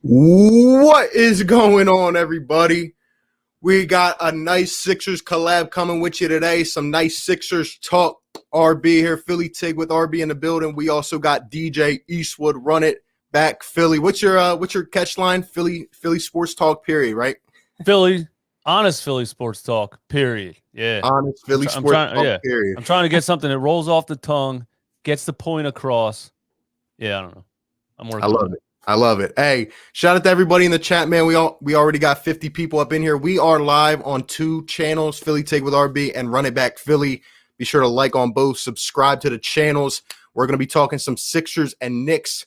What is going on, everybody? We got a nice Sixers collab coming with you today. Some nice Sixers talk. RB here, Philly Tig with RB in the building. We also got DJ Eastwood, run it back Philly. What's your catch line? Philly sports talk. Period. Right. Honest Philly sports talk. Period. Yeah. Honest Philly sports talk. Period. I'm trying to get something that rolls off the tongue, gets the point across. Yeah, I don't know. I'm working. I love it. Hey, shout out to everybody in the chat, man. We already got 50 people up in here. We are live on two channels, Philly Take with RB and Run It Back Philly. Be sure to like on both, subscribe to the channels. We're going to be talking some Sixers and Knicks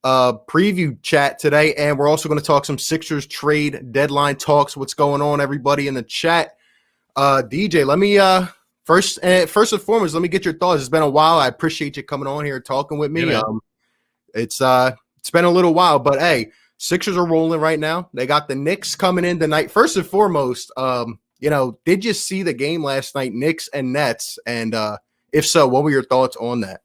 preview chat today, and we're also going to talk some Sixers trade deadline talks. What's going on, everybody in the chat? DJ, let me first and foremost, let me get your thoughts. It's been a while. I appreciate you coming on here talking with me. Yeah, It's been a little while, but hey, Sixers are rolling right now. They got the Knicks coming in tonight. First and foremost, did you see the game last night, Knicks and Nets? And if so, what were your thoughts on that?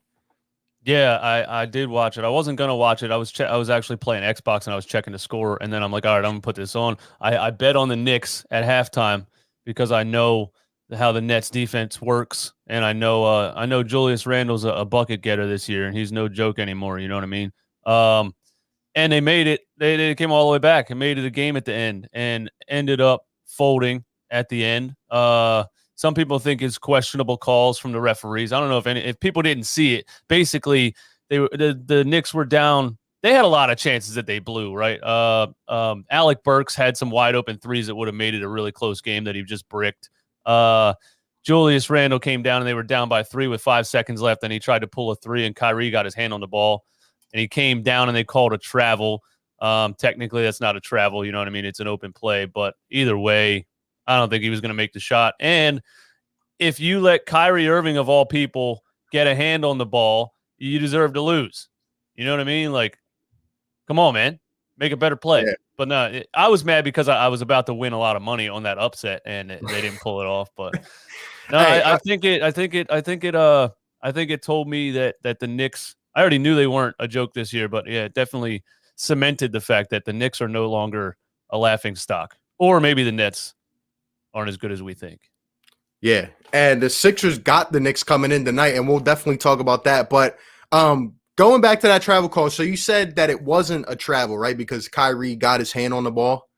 Yeah, I did watch it. I wasn't gonna watch it. I was actually playing Xbox and I was checking the score, and then I'm like, all right, I'm gonna put this on. I bet on the Knicks at halftime because I know how the Nets defense works, and I know Julius Randle's a bucket getter this year, and he's no joke anymore. You know what I mean? And they made it. They came all the way back and made it a game at the end, and ended up folding at the end. Some people think it's questionable calls from the referees. I don't know if people didn't see it. Basically, the Knicks were down. They had a lot of chances that they blew, right? Alec Burks had some wide open threes that would have made it a really close game that he just bricked. Julius Randle came down and they were down by 3 with 5 seconds left, and he tried to pull a 3, and Kyrie got his hand on the ball, and he came down and they called a travel. Technically, that's not a travel. You know what I mean? It's an open play, but either way, I don't think he was going to make the shot. And if you let Kyrie Irving, of all people, get a hand on the ball, you deserve to lose. You know what I mean? Like, come on, man. Make a better play. Yeah. But no, I was mad because I was about to win a lot of money on that upset, and they didn't pull it off. But no, I think it told me that the Knicks, I already knew they weren't a joke this year, but yeah, it definitely cemented the fact that the Knicks are no longer a laughing stock. Or maybe the Nets aren't as good as we think. Yeah, and the Sixers got the Knicks coming in tonight, and we'll definitely talk about that. But going back to that travel call, so you said that it wasn't a travel, right? Because Kyrie got his hand on the ball.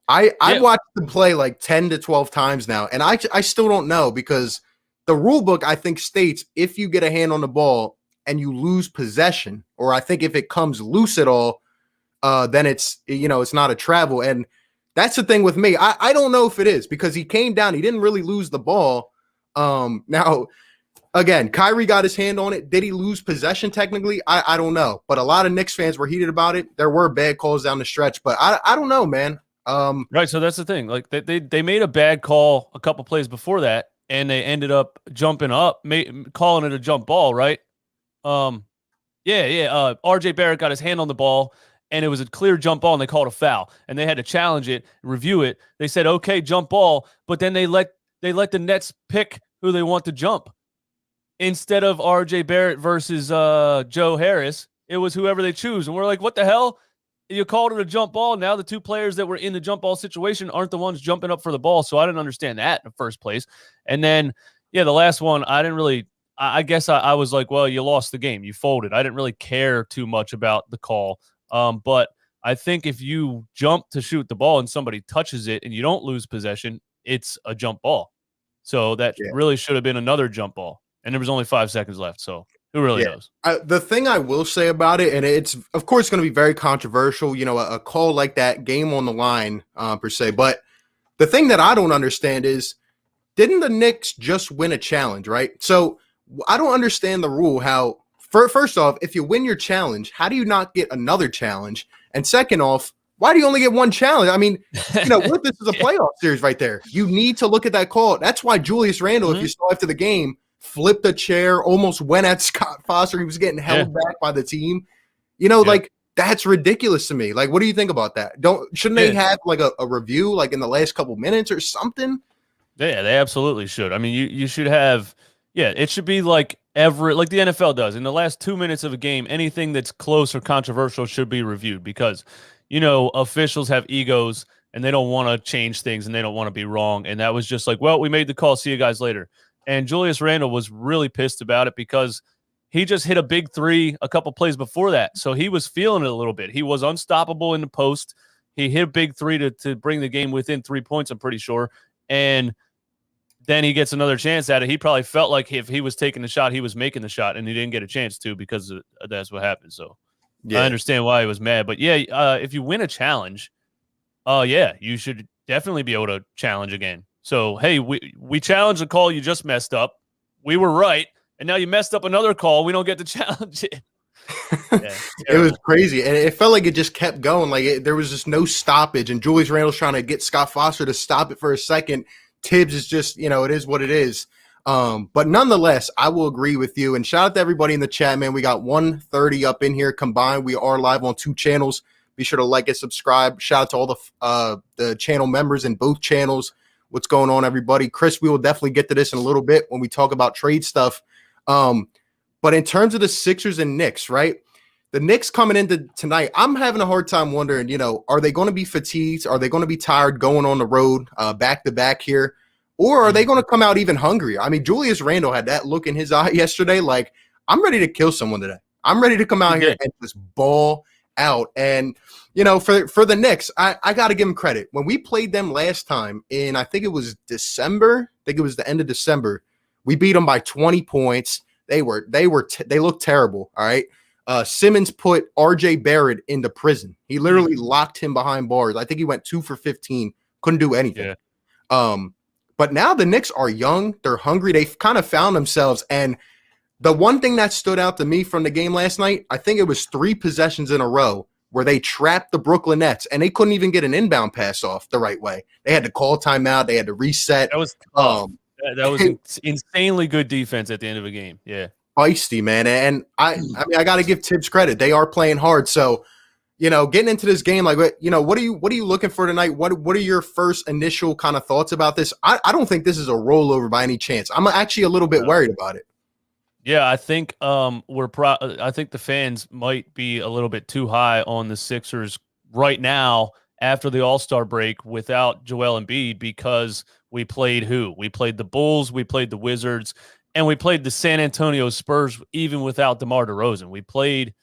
I watched them play like 10 to 12 times now, and I still don't know, because the rule book, I think, states if you get a hand on the ball and you lose possession, or I think if it comes loose at all, then it's not a travel. And that's the thing with me. I don't know if it is, because he came down. He didn't really lose the ball. Now, again, Kyrie got his hand on it. Did he lose possession technically? I don't know. But a lot of Knicks fans were heated about it. There were bad calls down the stretch, but I don't know, man. Right, so that's the thing. Like they made a bad call a couple plays before that, and they ended up jumping up, calling it a jump ball, right? RJ Barrett got his hand on the ball, and it was a clear jump ball, and they called a foul, and they had to challenge it, review it. They said, okay, jump ball, but then they let the Nets pick who they want to jump. Instead of RJ Barrett versus Joe Harris, it was whoever they choose. And we're like, what the hell? You called it a jump ball. Now the two players that were in the jump ball situation aren't the ones jumping up for the ball. So I didn't understand that in the first place. And then, yeah, the last one, I guess I was like, well, you lost the game. You folded. I didn't really care too much about the call. But I think if you jump to shoot the ball and somebody touches it and you don't lose possession, it's a jump ball. So that really should have been another jump ball. And there was only 5 seconds left. So who really knows? The thing I will say about it, and it's, of course, going to be very controversial, a call like that, game on the line, per se. But the thing that I don't understand is, didn't the Knicks just win a challenge, right? So I don't understand the rule how, first off, if you win your challenge, how do you not get another challenge? And second off, why do you only get one challenge? I mean, what if this is a playoff series right there? You need to look at that call. That's why Julius Randle, if you saw after the game, flipped a chair, almost went at Scott Foster. He was getting held back by the team. Like, that's ridiculous to me. Like, what do you think about that? Shouldn't they have like a review like in the last couple minutes or something? Yeah, they absolutely should. I mean, you should have, it should be like like the NFL does. In the last 2 minutes of a game, anything that's close or controversial should be reviewed, because officials have egos and they don't want to change things and they don't want to be wrong. And that was just like, well, we made the call. See you guys later. And Julius Randle was really pissed about it because he just hit a big three a couple plays before that. So he was feeling it a little bit. He was unstoppable in the post. He hit a big three to bring the game within 3 points, I'm pretty sure. And then he gets another chance at it. He probably felt like if he was taking the shot, he was making the shot, and he didn't get a chance to because that's what happened. So I understand why he was mad. But, if you win a challenge, you should definitely be able to challenge again. So, hey, we challenged a call you just messed up. We were right, and now you messed up another call. We don't get to challenge it. It was crazy, and it felt like it just kept going. Like there was just no stoppage, and Julius Randle's trying to get Scott Foster to stop it for a second. Tibbs is just, it is what it is. But nonetheless, I will agree with you. And shout out to everybody in the chat, man. We got 130 up in here combined. We are live on 2 channels. Be sure to like and subscribe. Shout out to all the channel members in both channels. What's going on, everybody? Chris, we will definitely get to this in a little bit when we talk about trade stuff. But in terms of the Sixers and Knicks, right? The Knicks coming into tonight, I'm having a hard time wondering, are they going to be fatigued? Are they going to be tired going on the road back to back here? Or are they going to come out even hungrier? I mean, Julius Randle had that look in his eye yesterday. Like, I'm ready to kill someone today. I'm ready to come out here and just ball out. And, for the Knicks, I got to give them credit. When we played them last time in, I think it was December. I think it was the end of December. We beat them by 20 points. They looked terrible. All right. Simmons put RJ Barrett into prison. He literally locked him behind bars. I think he went 2 for 15. Couldn't do anything. Yeah. But now the Knicks are young. They're hungry. They've kind of found themselves. And the one thing that stood out to me from the game last night, I think it was 3 possessions in a row where they trapped the Brooklyn Nets and they couldn't even get an inbound pass off the right way. They had to call timeout. They had to reset. That was tough. That was insanely good defense at the end of a game. Yeah. Feisty, man. And I mean, I got to give Tibbs credit. They are playing hard. So, getting into this game, like, what are you looking for tonight? What are your first initial kind of thoughts about this? I don't think this is a rollover by any chance. I'm actually a little bit worried about it. Yeah, I think I think the fans might be a little bit too high on the Sixers right now after the All-Star break without Joel Embiid because we played who? We played the Bulls, we played the Wizards, and we played the San Antonio Spurs even without DeMar DeRozan. We played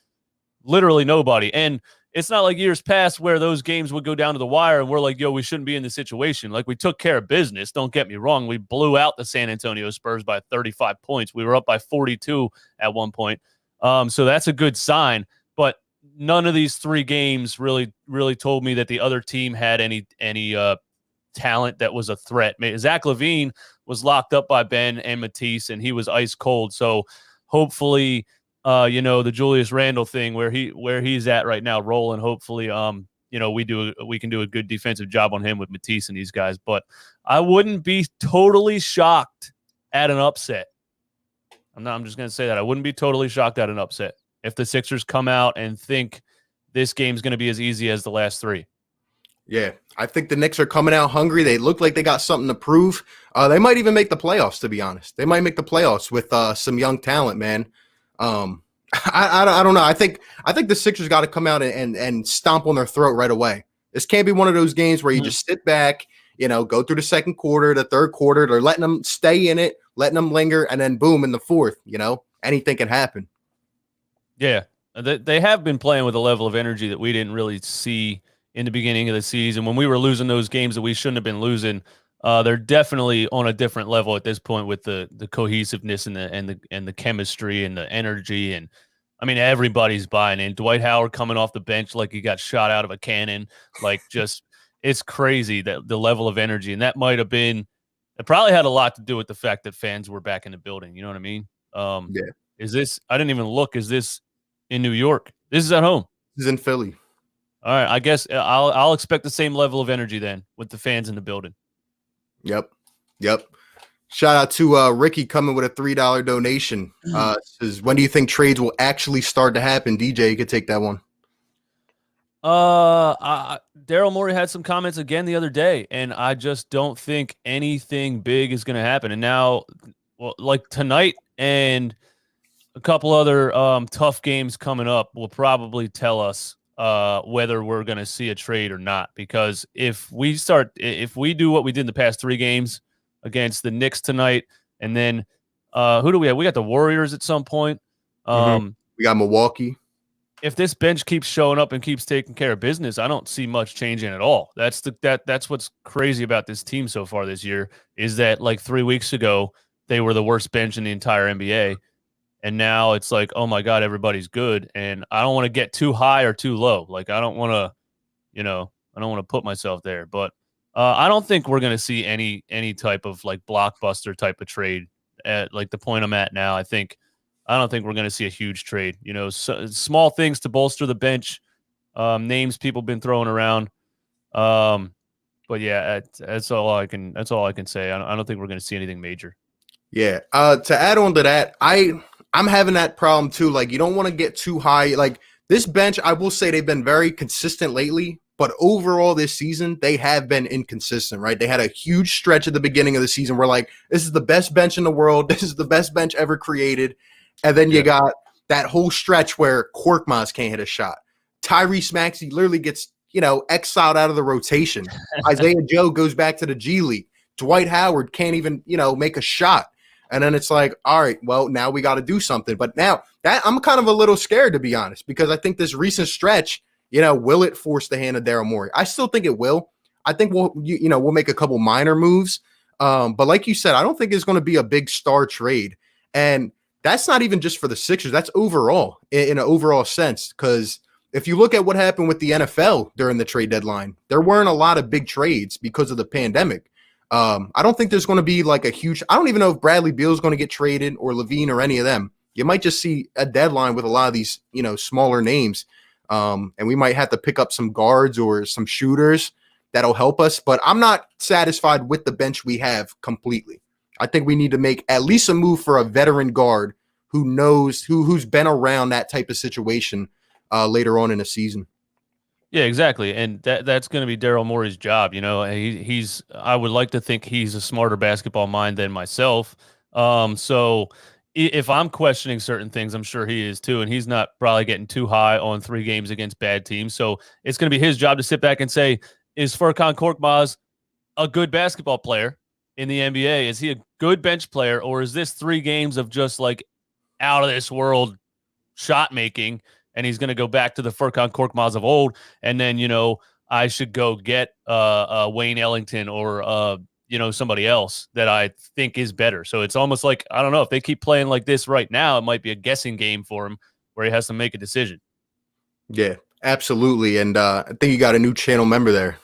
literally nobody. And it's not like years past where those games would go down to the wire and we're like, yo, we shouldn't be in this situation. Like, we took care of business. Don't get me wrong. We blew out the San Antonio Spurs by 35 points. We were up by 42 at one point. So that's a good sign. But none of these 3 games really told me that the other team had any talent that was a threat. Zach LaVine was locked up by Ben and Matisse, and he was ice cold. So hopefully, the Julius Randle thing where he's at right now rolling. Hopefully, we can do a good defensive job on him with Matisse and these guys. But I wouldn't be totally shocked at an upset. I'm just going to say that I wouldn't be totally shocked at an upset if the Sixers come out and think this game's going to be as easy as the last 3. Yeah, I think the Knicks are coming out hungry. They look like they got something to prove. They might even make the playoffs, to be honest. They might make the playoffs with some young talent, man. I don't know. I think the Sixers got to come out and stomp on their throat right away. This can't be one of those games where you just sit back, go through the second quarter, the third quarter. They're letting them stay in it, letting them linger, and then boom, in the fourth, anything can happen. Yeah, they have been playing with a level of energy that we didn't really see in the beginning of the season when we were losing those games that we shouldn't have been losing. They're definitely on a different level at this point with the cohesiveness and the chemistry and the energy. And I mean, everybody's buying in. Dwight Howard coming off the bench like he got shot out of a cannon. Like, just, it's crazy that the level of energy. And that might have been, it probably had a lot to do with the fact that fans were back in the building. You know what I mean? Yeah. Is this, I didn't even look, is this in New York? This is at home. This is in Philly. All right. I guess I'll expect the same level of energy then with the fans in the building. Yep. Shout out to Ricky coming with a $3 donation. Says, when do you think trades will actually start to happen? DJ, you could take that one. Daryl Morey had some comments again the other day, and I just don't think anything big is going to happen. And now, well, like tonight and a couple other tough games coming up will probably tell us whether we're going to see a trade or not. Because if we do what we did in the past 3 games against the Knicks tonight, and then who do we have? We got the Warriors at some point. We got Milwaukee. If this bench keeps showing up and keeps taking care of business, I don't see much changing at all. That's what's crazy about this team so far this year, is that like 3 weeks ago they were the worst bench in the entire NBA, and now it's like, oh my God, everybody's good, and I don't want to get too high or too low. Like I don't want to put myself there, but I don't think we're going to see any type of like blockbuster type of trade at like the point I'm at now. I don't think we're going to see a huge trade. Small things to bolster the bench, names people been throwing around. But yeah, that's all I can say. I don't think we're going to see anything major. Yeah. To add on to that, I'm having that problem too. Like, you don't want to get too high. Like, this bench, I will say they've been very consistent lately, but overall this season, they have been inconsistent, right? They had a huge stretch at the beginning of the season where, like, this is the best bench in the world. This is the best bench ever created. And then you got that whole stretch where Korkmaz can't hit a shot. Tyrese Maxey literally gets, exiled out of the rotation. Isaiah Joe goes back to the G League. Dwight Howard can't even, make a shot. And then it's like, all right, well, now we got to do something. But now that I'm kind of a little scared, to be honest, because I think this recent stretch, will it force the hand of Daryl Morey? I still think it will. I think we'll make a couple minor moves. But like you said, I don't think it's going to be a big star trade. And that's not even just for the Sixers. That's overall, in an overall sense. Because if you look at what happened with the NFL during the trade deadline, there weren't a lot of big trades because of the pandemic. I don't think there's going to be like a huge – I don't even know if Bradley Beal is going to get traded or Levine or any of them. You might just see a deadline with a lot of these, smaller names. And we might have to pick up some guards or some shooters that'll help us. But I'm not satisfied with the bench we have completely. I think we need to make at least a move for a veteran guard who knows who's been around that type of situation later on in the season. Yeah, exactly, and that's going to be Daryl Morey's job. He's. I would like to think he's a smarter basketball mind than myself. So if I'm questioning certain things, I'm sure he is too, and he's not probably getting too high on 3 games against bad teams. So it's going to be his job to sit back and say, is Furkan Korkmaz a good basketball player in the NBA? Is he a good bench player, or is this 3 games of just like out of this world shot making, and he's going to go back to the Furkan Korkmaz of old, and then I should go get Wayne Ellington or somebody else that I think is better. So it's almost like, I don't know, if they keep playing like this right now, it might be a guessing game for him where he has to make a decision. Yeah, absolutely. And I think you got a new channel member there.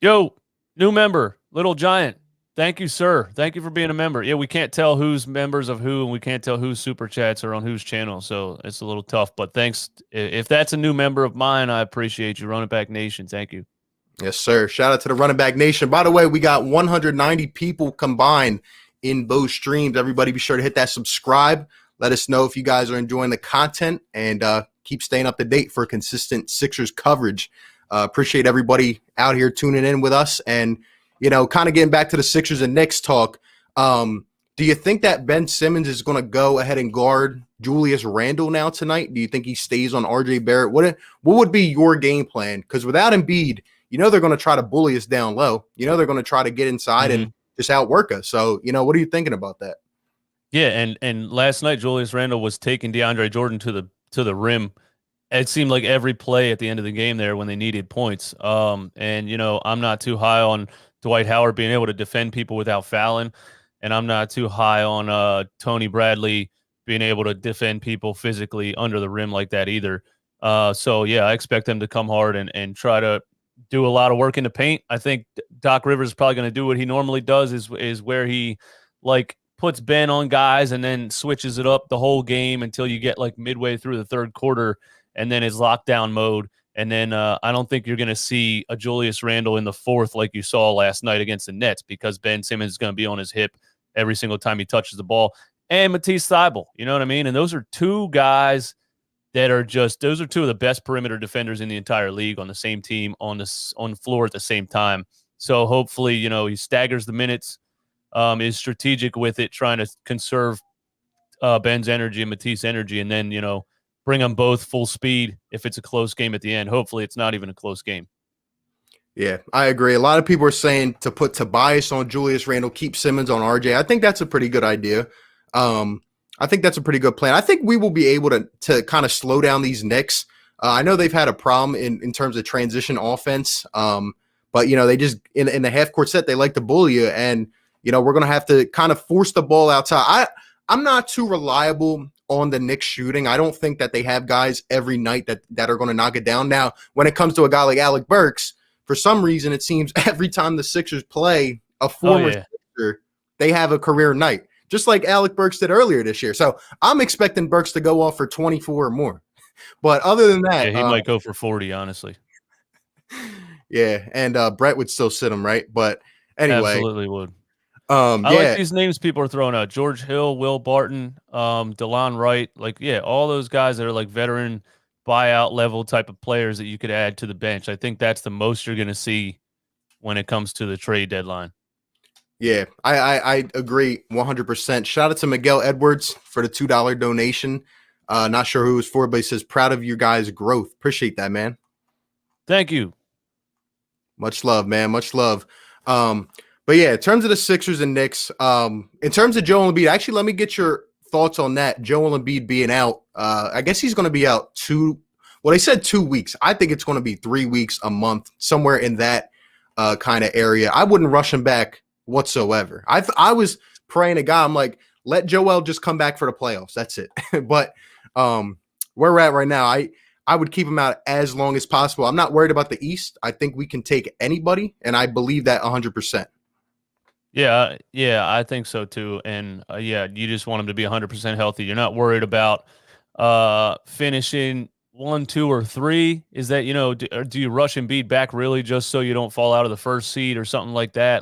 Yo, new member, Little Giant. Thank you, sir. Thank you for being a member. Yeah, we can't tell who's members of who, and we can't tell whose super chats are on whose channel, so it's a little tough. But thanks. If that's a new member of mine, I appreciate you. Run It Back Nation. Thank you. Yes, sir. Shout out to the Run It Back Nation. By the way, we got 190 people combined in both streams. Everybody be sure to hit that subscribe. Let us know if you guys are enjoying the content, and keep staying up to date for consistent Sixers coverage. Appreciate everybody out here tuning in with us, and kind of getting back to the Sixers and Knicks talk. Do you think that Ben Simmons is going to go ahead and guard Julius Randle now tonight? Do you think he stays on RJ Barrett? What would be your game plan? Because without Embiid, they're going to try to bully us down low. They're going to try to get inside and just outwork us. So, what are you thinking about that? Yeah, and last night Julius Randle was taking DeAndre Jordan to the rim. It seemed like every play at the end of the game there when they needed points. And I'm not too high on Dwight Howard being able to defend people without fouling, and I'm not too high on Tony Bradley being able to defend people physically under the rim like that either. So yeah, I expect them to come hard and try to do a lot of work in the paint. I think Doc Rivers is probably going to do what he normally does, is where he like puts Ben on guys and then switches it up the whole game until you get like midway through the third quarter, and then his lockdown mode. And then I don't think you're going to see a Julius Randle in the fourth like you saw last night against the Nets, because Ben Simmons is going to be on his hip every single time he touches the ball. And Matisse Thybulle, you know what I mean? And those are 2 guys that are those are 2 of the best perimeter defenders in the entire league on the same team on the floor at the same time. So hopefully, he staggers the minutes, is strategic with it, trying to conserve Ben's energy and Matisse energy, and then, bring them both full speed if it's a close game at the end. Hopefully it's not even a close game. Yeah, I agree. A lot of people are saying to put Tobias on Julius Randle, keep Simmons on RJ. I think that's a pretty good idea. I think that's a pretty good plan. I think we will be able to kind of slow down these Knicks. I know they've had a problem in terms of transition offense, but, they just in the half-court set, they like to bully you, and, we're going to have to kind of force the ball outside. I'm not too reliable on the Knicks shooting. I don't think that they have guys every night that are going to knock it down. Now, when it comes to a guy like Alec Burks, for some reason, it seems every time the Sixers play a former Sixer, they have a career night, just like Alec Burks did earlier this year. So I'm expecting Burks to go off for 24 or more. But other than that, he might go for 40, honestly. Yeah, and Brett would still sit him, right? But anyway. Absolutely would. I like these names people are throwing out. George Hill, Will Barton, DeLon Wright. All those guys that are like veteran buyout level type of players that you could add to the bench. I think that's the most you're going to see when it comes to the trade deadline. Yeah, I agree 100%. Shout out to Miguel Edwards for the $2 donation. Not sure who it was for, but he says, proud of your guys' growth. Appreciate that, man. Thank you. Much love, man. Much love. But yeah, in terms of the Sixers and Knicks, in terms of Joel Embiid, actually, let me get your thoughts on that. Joel Embiid being out. I guess he's going to be out they said 2 weeks. I think it's going to be 3 weeks, a month, somewhere in that kind of area. I wouldn't rush him back whatsoever. I was praying to God, I'm like, let Joel just come back for the playoffs. That's it. But where we're at right now, I would keep him out as long as possible. I'm not worried about the East. I think we can take anybody, and I believe that 100%. Yeah, I think so too. And you just want him to be 100% healthy. You're not worried about finishing 1, 2, or 3. Is that, do you rush Embiid back really just so you don't fall out of the first seed or something like that?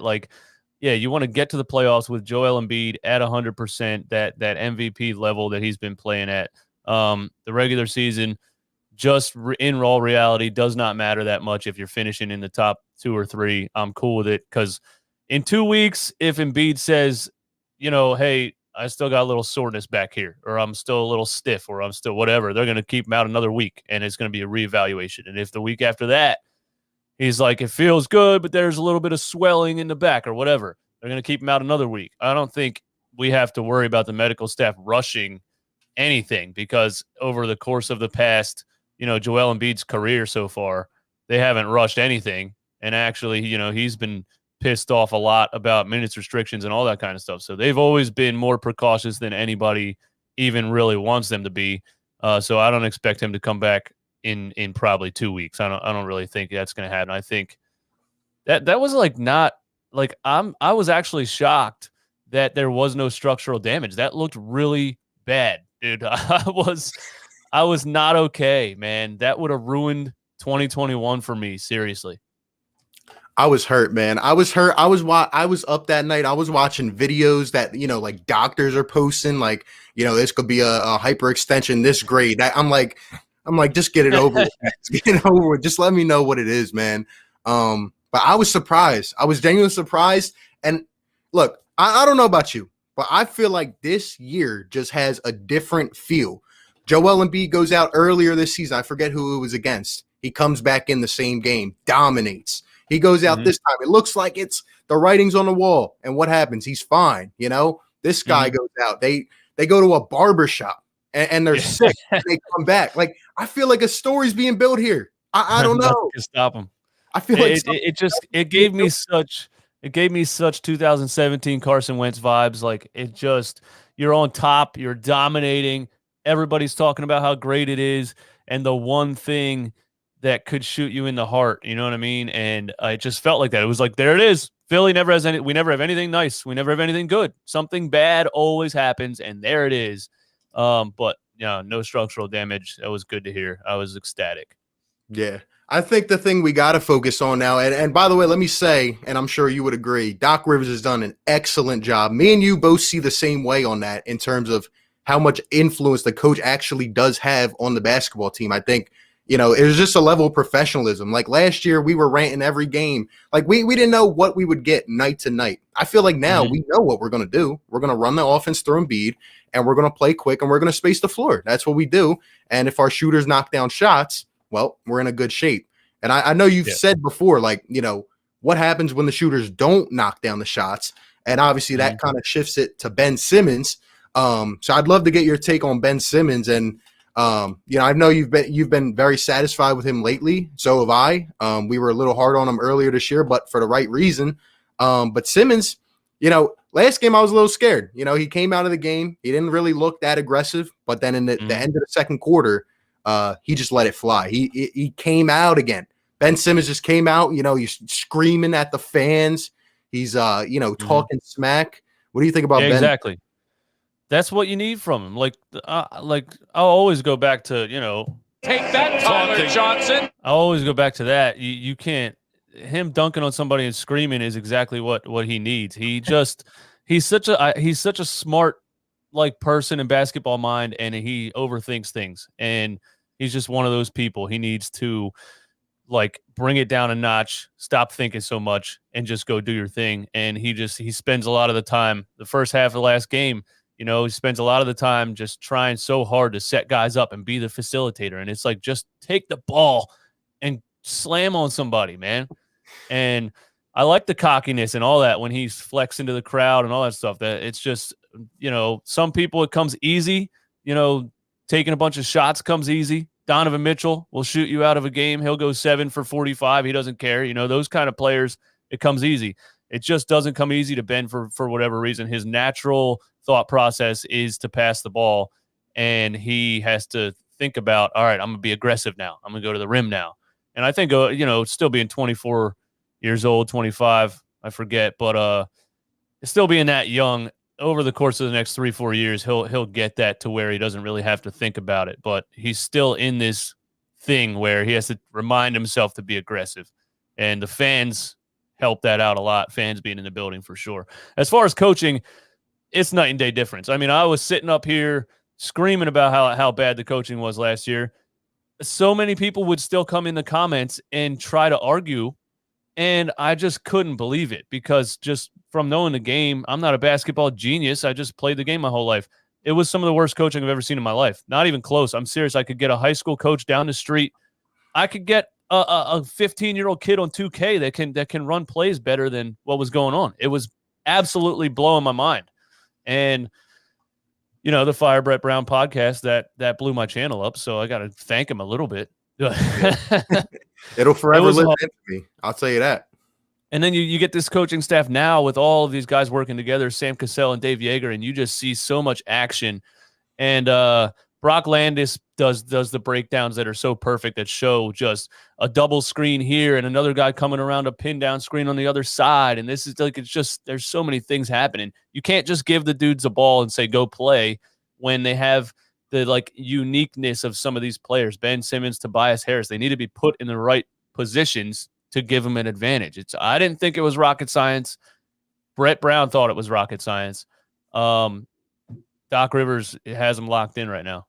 You want to get to the playoffs with Joel Embiid at 100%, that MVP level that he's been playing at. The regular season, just in raw reality, does not matter that much if you're finishing in the top 2 or 3. I'm cool with it because in 2 weeks, if Embiid says, hey, I still got a little soreness back here, or I'm still a little stiff, or I'm still whatever, they're going to keep him out another week, and it's going to be a reevaluation. And if the week after that, he's like, it feels good, but there's a little bit of swelling in the back or whatever, they're going to keep him out another week. I don't think we have to worry about the medical staff rushing anything because over the course of the past, Joel Embiid's career so far, they haven't rushed anything. And actually, he's been pissed off a lot about minutes restrictions and all that kind of stuff. So they've always been more precautious than anybody even really wants them to be. So I don't expect him to come back in probably 2 weeks. I don't really think that's going to happen. I think that was I was actually shocked that there was no structural damage. That looked really bad, dude. I was not okay, man. That would have ruined 2021 for me, seriously. I was hurt, man. I was hurt. I was up that night. I was watching videos that, doctors are posting, this could be a hyperextension this grade. I'm like, just get it over with. Just get it over with. Just let me know what it is, man. But I was surprised. I was genuinely surprised. And look, I don't know about you, but I feel like this year just has a different feel. Joel Embiid goes out earlier this season. I forget who it was against. He comes back in the same game, dominates. He goes out this time. It looks like it's the writing's on the wall. And what happens? He's fine. This guy goes out. They go to a barber shop and they're sick. And they come back. I feel like a story's being built here. I don't know. Stop him. I feel like it gave me such 2017 Carson Wentz vibes. You're on top. You're dominating. Everybody's talking about how great it is. And the one thing that could shoot you in the heart, you know what I mean? And it just felt like that. It was like, there it is. Philly never has we never have anything nice. We never have anything good. Something bad always happens, and there it is. But no structural damage. That was good to hear. I was ecstatic. Yeah. I think the thing we got to focus on now, and by the way, let me say, and I'm sure you would agree, Doc Rivers has done an excellent job. Me and you both see the same way on that in terms of how much influence the coach actually does have on the basketball team. I think You know, it was just a level of professionalism. Like last year, we were ranting every game. Like we didn't know what we would get night to night. I feel like now we know what we're going to do. We're going to run the offense through Embiid, and we're going to play quick, and we're going to space the floor. That's what we do. And if our shooters knock down shots, well, we're in a good shape. And I know you've said before, like, you know, what happens when the shooters don't knock down the shots? And obviously that kind of shifts it to Ben Simmons. So I'd love to get your take on Ben Simmons. And you know, I know you've been very satisfied with him lately. So have I. We were a little hard on him earlier this year, but for the right reason. But Simmons, you know, last game I was a little scared. You know, he came out of the game. He didn't really look that aggressive, but then in the end of the second quarter, he just let it fly. He came out again. Ben Simmons just came out. You know, he's screaming at the fans. He's you know, talking smack. What do you think about Ben? Exactly. That's what you need from him. Like I'll always go back to, you know, take that, Tyler Johnson. I always go back to that. You can't. Him dunking on somebody and screaming is exactly what he needs. He's such a smart like person in basketball mind, and he overthinks things. And he's just one of those people. He needs to like bring it down a notch, stop thinking so much, and just go do your thing. And he spends a lot of the time, the first half of the last game, you know, he spends a lot of the time just trying so hard to set guys up and be the facilitator. And it's like, just take the ball and slam on somebody, man. And I like the cockiness and all that when he's flexing to the crowd and all that stuff. That it's just, you know, some people it comes easy, you know, taking a bunch of shots comes easy. Donovan Mitchell will shoot you out of a game. He'll go 7 for 45. He doesn't care. You know, those kind of players, it comes easy. It just doesn't come easy to Ben for whatever reason. His natural thought process is to pass the ball, and he has to think about, all right, I'm going to be aggressive now. I'm going to go to the rim now. And I think, you know, still being 24 years old, 25, I forget, but still being that young, over the course of the next 3-4 years, he'll get that to where he doesn't really have to think about it. But he's still in this thing where he has to remind himself to be aggressive. And the fans help that out a lot, fans being in the building for sure. As far as coaching, it's night and day difference. I mean, I was sitting up here screaming about how bad the coaching was last year. So many people would still come in the comments and try to argue, and I just couldn't believe it, because just from knowing the game, I'm not a basketball genius. I just played the game my whole life. It was some of the worst coaching I've ever seen in my life. Not even close. I'm serious. I could get a high school coach down the street. I could get a 15-year-old kid on 2K that can run plays better than what was going on. It was absolutely blowing my mind. And, you know, the Fire Brett Brown podcast, that blew my channel up, so I got to thank him a little bit. It'll forever live in me. I'll tell you that. And then you get this coaching staff now with all of these guys working together, Sam Cassell and Dave Yeager, and you just see so much action. And Brock Landis does the breakdowns that are so perfect, that show just a double screen here and another guy coming around a pin down screen on the other side. And this is like, it's just, there's so many things happening. You can't just give the dudes a ball and say, go play, when they have the like uniqueness of some of these players, Ben Simmons, Tobias Harris. They need to be put in the right positions to give them an advantage. I didn't think it was rocket science. Brett Brown thought it was rocket science. Doc Rivers has them locked in right now.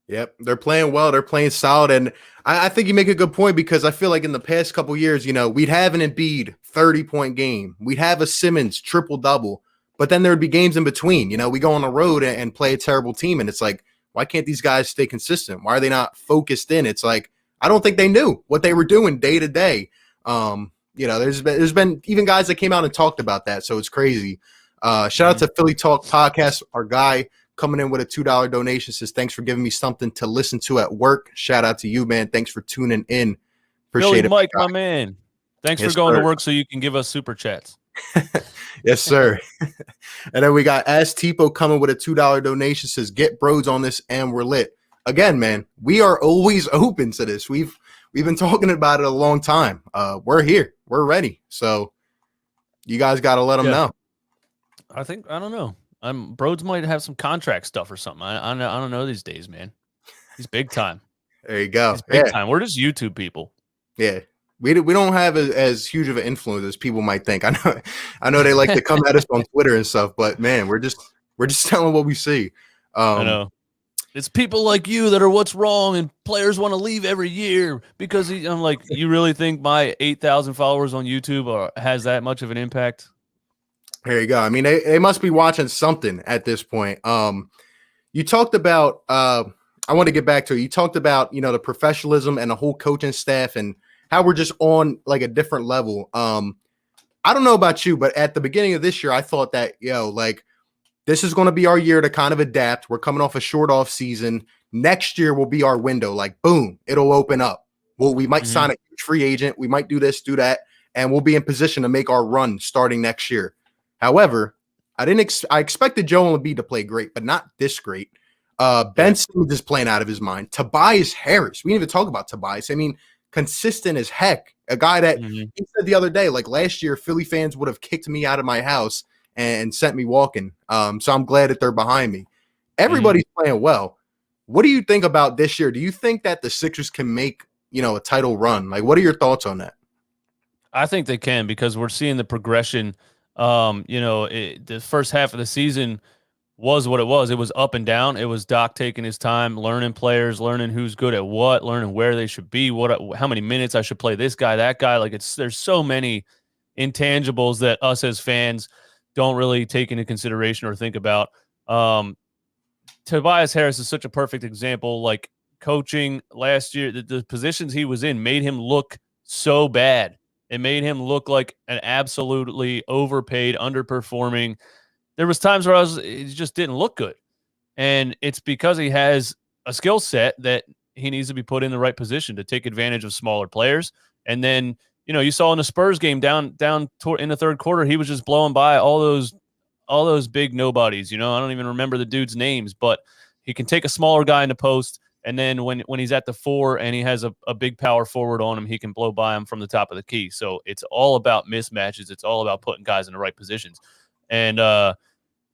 Yep, they're playing well. They're playing solid, and I think you make a good point, because I feel like in the past couple years, you know, we'd have an Embiid 30-point game, we'd have a Simmons triple-double, but then there'd be games in between. You know, we go on the road and play a terrible team, and it's like, why can't these guys stay consistent? Why are they not focused in? It's like, I don't think they knew what they were doing day to day. You know, there's been even guys that came out and talked about that, so it's crazy. Shout out to Philly Talk Podcast, our guy coming in with a $2 donation, says, thanks for giving me something to listen to at work. Shout out to you, man. Thanks for tuning in. Appreciate Philly it. Mike, my man. Thanks Yes, for going sir. to work so you can give us super chats. Yes, sir. And then we got As Tipo coming with a $2 donation, says, get bros on this and we're lit. Again, man, we are always open to this. We've been talking about it a long time. We're here. We're ready. So you guys got to let them know. I don't know. Broads might have some contract stuff or something. I don't know these days, man. He's big time. There you go. He's big time. We're just YouTube people. Yeah. We don't have as huge of an influence as people might think. I know they like to come at us on Twitter and stuff, but man, we're just telling what we see. I know. It's people like you that are what's wrong, and players want to leave every year because I'm like, you really think my 8,000 followers on YouTube has that much of an impact? Here you go. I mean, they must be watching something at this point. You talked about I want to get back to it. You talked about, the professionalism and the whole coaching staff and how we're just on like a different level. I don't know about you, but at the beginning of this year, I thought that, this is going to be our year to kind of adapt. We're coming off a short off season. Next year will be our window. Like, boom, it'll open up. Well, we might sign a huge free agent. We might do this, do that, and we'll be in position to make our run starting next year. However, I expected Joel Embiid to play great, but not this great. Ben Simmons is playing out of his mind. Tobias Harris. We didn't even talk about Tobias. I mean, consistent as heck. A guy that he said the other day, like last year, Philly fans would have kicked me out of my house and sent me walking. So I'm glad that they're behind me. Everybody's playing well. What do you think about this year? Do you think that the Sixers can make, a title run? Like, what are your thoughts on that? I think they can, because we're seeing the progression. The first half of the season was what it was. It was up and down. It was Doc taking his time, learning players, learning who's good at what, learning where they should be, how many minutes I should play this guy, that guy. Like, there's so many intangibles that us as fans don't really take into consideration or think about. Tobias Harris is such a perfect example. Like, coaching last year, the positions he was in made him look so bad. It made him look like an absolutely overpaid, underperforming. There was times where it just didn't look good. And it's because he has a skill set that he needs to be put in the right position to take advantage of smaller players. And then, you saw in the Spurs game down in the third quarter, he was just blowing by all those big nobodies. I don't even remember the dudes' names, but he can take a smaller guy in the post. And then when he's at the 4 and he has a big power forward on him, he can blow by him from the top of the key. So it's all about mismatches. It's all about putting guys in the right positions. And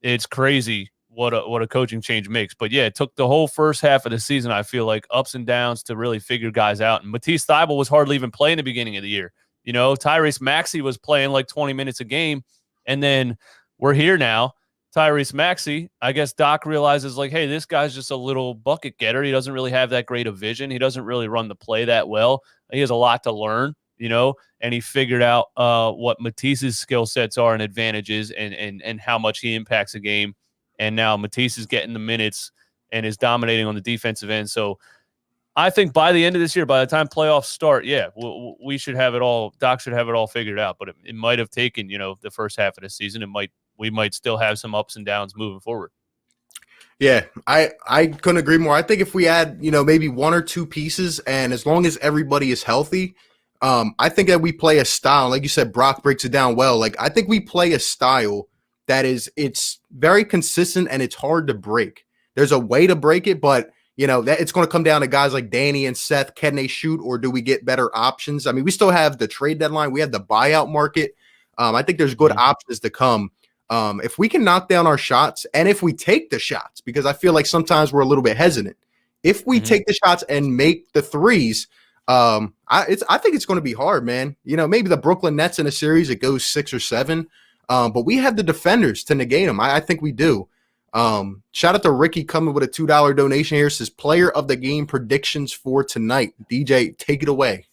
it's crazy what a coaching change makes. But yeah, it took the whole first half of the season, I feel like, ups and downs to really figure guys out. And Matisse Thybulle was hardly even playing the beginning of the year. Tyrese Maxey was playing like 20 minutes a game. And then we're here now. Tyrese Maxey, I guess Doc realizes, like, hey, this guy's just a little bucket getter. He doesn't really have that great of vision. He doesn't really run the play that well. He has a lot to learn, and he figured out what Matisse's skill sets are and advantages and how much he impacts a game. And now Matisse is getting the minutes and is dominating on the defensive end. So I think by the end of this year, by the time playoffs start, we should have it all. Doc should have it all figured out. But it might have taken, the first half of the season. We might still have some ups and downs moving forward. Yeah, I couldn't agree more. I think if we add, maybe one or two pieces, and as long as everybody is healthy, I think that we play a style. Like you said, Brock breaks it down well. Like, I think we play a style that it's very consistent and it's hard to break. There's a way to break it, but that it's going to come down to guys like Danny and Seth. Can they shoot, or do we get better options? I mean, we still have the trade deadline. We have the buyout market. I think there's good options to come. If we can knock down our shots, and if we take the shots, because I feel like sometimes we're a little bit hesitant. If we take the shots and make the threes, I think it's going to be hard, man. Maybe the Brooklyn Nets in a series, it goes 6 or 7. But we have the defenders to negate them. I think we do. Shout out to Ricky coming with a $2 donation here. Says player of the game predictions for tonight. DJ, take it away.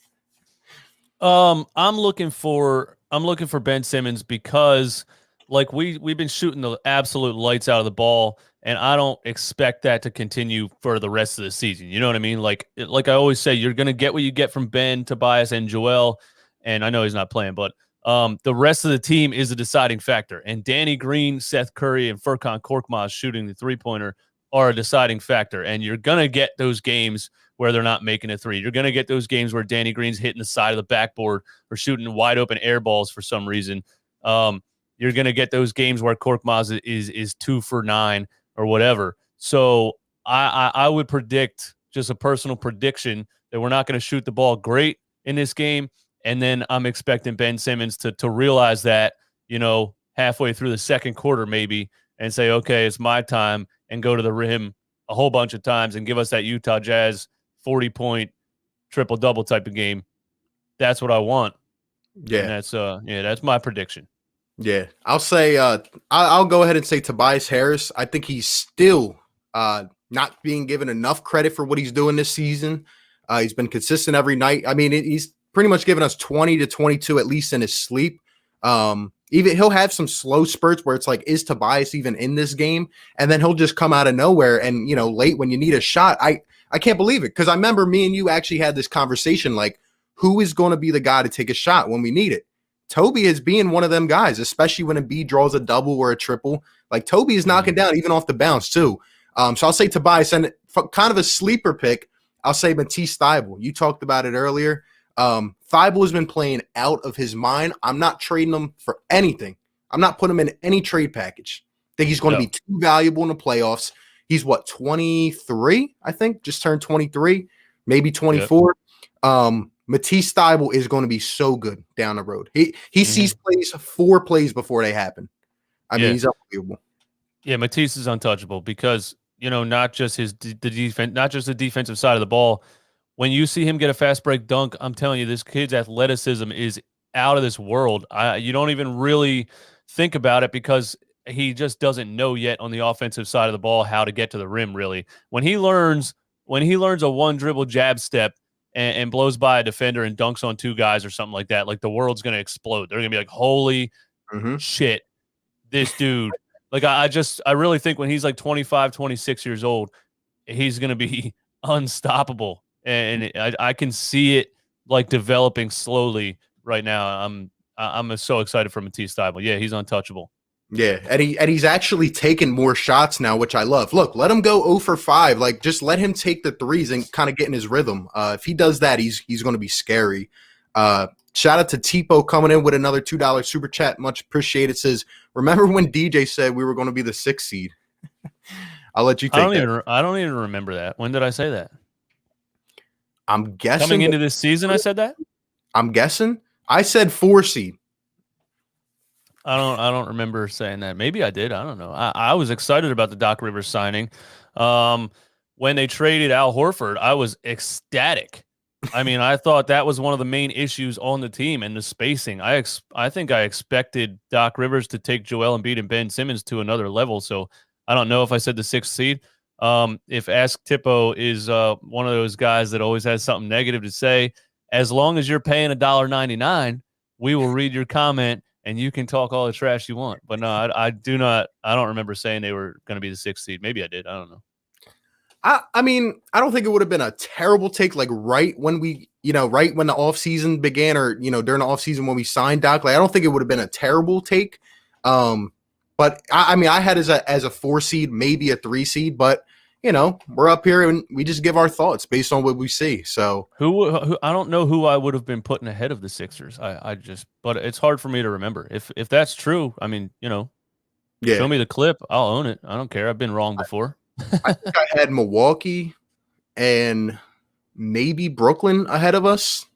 I'm looking for Ben Simmons, because like we've been shooting the absolute lights out of the ball, and I don't expect that to continue for the rest of the season. You know what I mean? Like I always say, you're gonna get what you get from Ben, Tobias, and Joel. And I know he's not playing, but the rest of the team is a deciding factor. And Danny Green, Seth Curry, and Furkan Korkmaz shooting the three-pointer are a deciding factor. And you're going to get those games where they're not making a three. You're going to get those games where Danny Green's hitting the side of the backboard or shooting wide open air balls for some reason. You're going to get those games where Korkmaz is 2 for 9 or whatever. So I would predict, just a personal prediction, that we're not going to shoot the ball great in this game. And then I'm expecting Ben Simmons to realize that, halfway through the second quarter maybe, and say, okay, it's my time, and go to the rim a whole bunch of times and give us that Utah Jazz 40-point triple-double type of game. That's what I want. Yeah. And that's my prediction. Yeah. I'll say I'll go ahead and say Tobias Harris. I think he's still not being given enough credit for what he's doing this season. He's been consistent every night. I mean, he's pretty much given us 20 to 22 at least in his sleep. Even he'll have some slow spurts where it's like, is Tobias even in this game? And then he'll just come out of nowhere. And, late when you need a shot, I can't believe it. Because I remember me and you actually had this conversation, like, who is going to be the guy to take a shot when we need it? Toby is being one of them guys, especially when Embiid draws a double or a triple. Like, Toby is knocking down even off the bounce too. So I'll say Tobias, and kind of a sleeper pick, I'll say Matisse Thybulle. You talked about it earlier. Thybulle has been playing out of his mind. I'm not trading him for anything. I'm not putting him in any trade package. I think he's going to be too valuable in the playoffs. He's 23, I think, just turned 23, maybe 24. Matisse Thybulle is going to be so good down the road. He sees plays, 4 plays before they happen. I mean, he's unbelievable. Yeah, Matisse is untouchable because not just the defense, not just the defensive side of the ball. When you see him get a fast break dunk, I'm telling you, this kid's athleticism is out of this world. You don't even really think about it because he just doesn't know yet on the offensive side of the ball how to get to the rim. Really, when he learns a one dribble jab step and blows by a defender and dunks on 2 guys or something like that, like the world's gonna explode. They're gonna be like, "Holy shit, this dude!" Like I really think when he's like 25, 26 years old, he's gonna be unstoppable. And I can see it like developing slowly right now. I'm so excited for Matisse Thybulle. Yeah, he's untouchable. Yeah, and he's actually taking more shots now, which I love. Look, let him go 0 for 5. Like, just let him take the threes and kind of get in his rhythm. If he does that, he's going to be scary. Shout out to Tipo coming in with another $2 super chat. Much appreciated. Says, remember when DJ said we were going to be the 6th seed? I'll let you take that. I don't even remember that. When did I say that? I'm guessing coming into this season, I said that. I'm guessing. I said 4 seed. I don't remember saying that. Maybe I did. I don't know. I was excited about the Doc Rivers signing. When they traded Al Horford, I was ecstatic. I mean, I thought that was one of the main issues on the team and the spacing. I think I expected Doc Rivers to take Joel Embiid and Ben Simmons to another level. So I don't know if I said the 6th seed. If Ask Tipo is one of those guys that always has something negative to say, as long as you're paying $1.99, we will read your comment and you can talk all the trash you want. But no, I don't remember saying they were going to be the 6th seed. Maybe I did. I don't know. I mean, I don't think it would have been a terrible take, like right when we, right when the offseason began or, during the offseason when we signed Doc. Like, I don't think it would have been a terrible take. But I mean, I had as a 4 seed, maybe a 3 seed, but we're up here and we just give our thoughts based on what we see. So who I don't know who I would have been putting ahead of the Sixers. But it's hard for me to remember. If that's true, I mean, show me the clip. I'll own it. I don't care. I've been wrong before. I think I had Milwaukee and maybe Brooklyn ahead of us,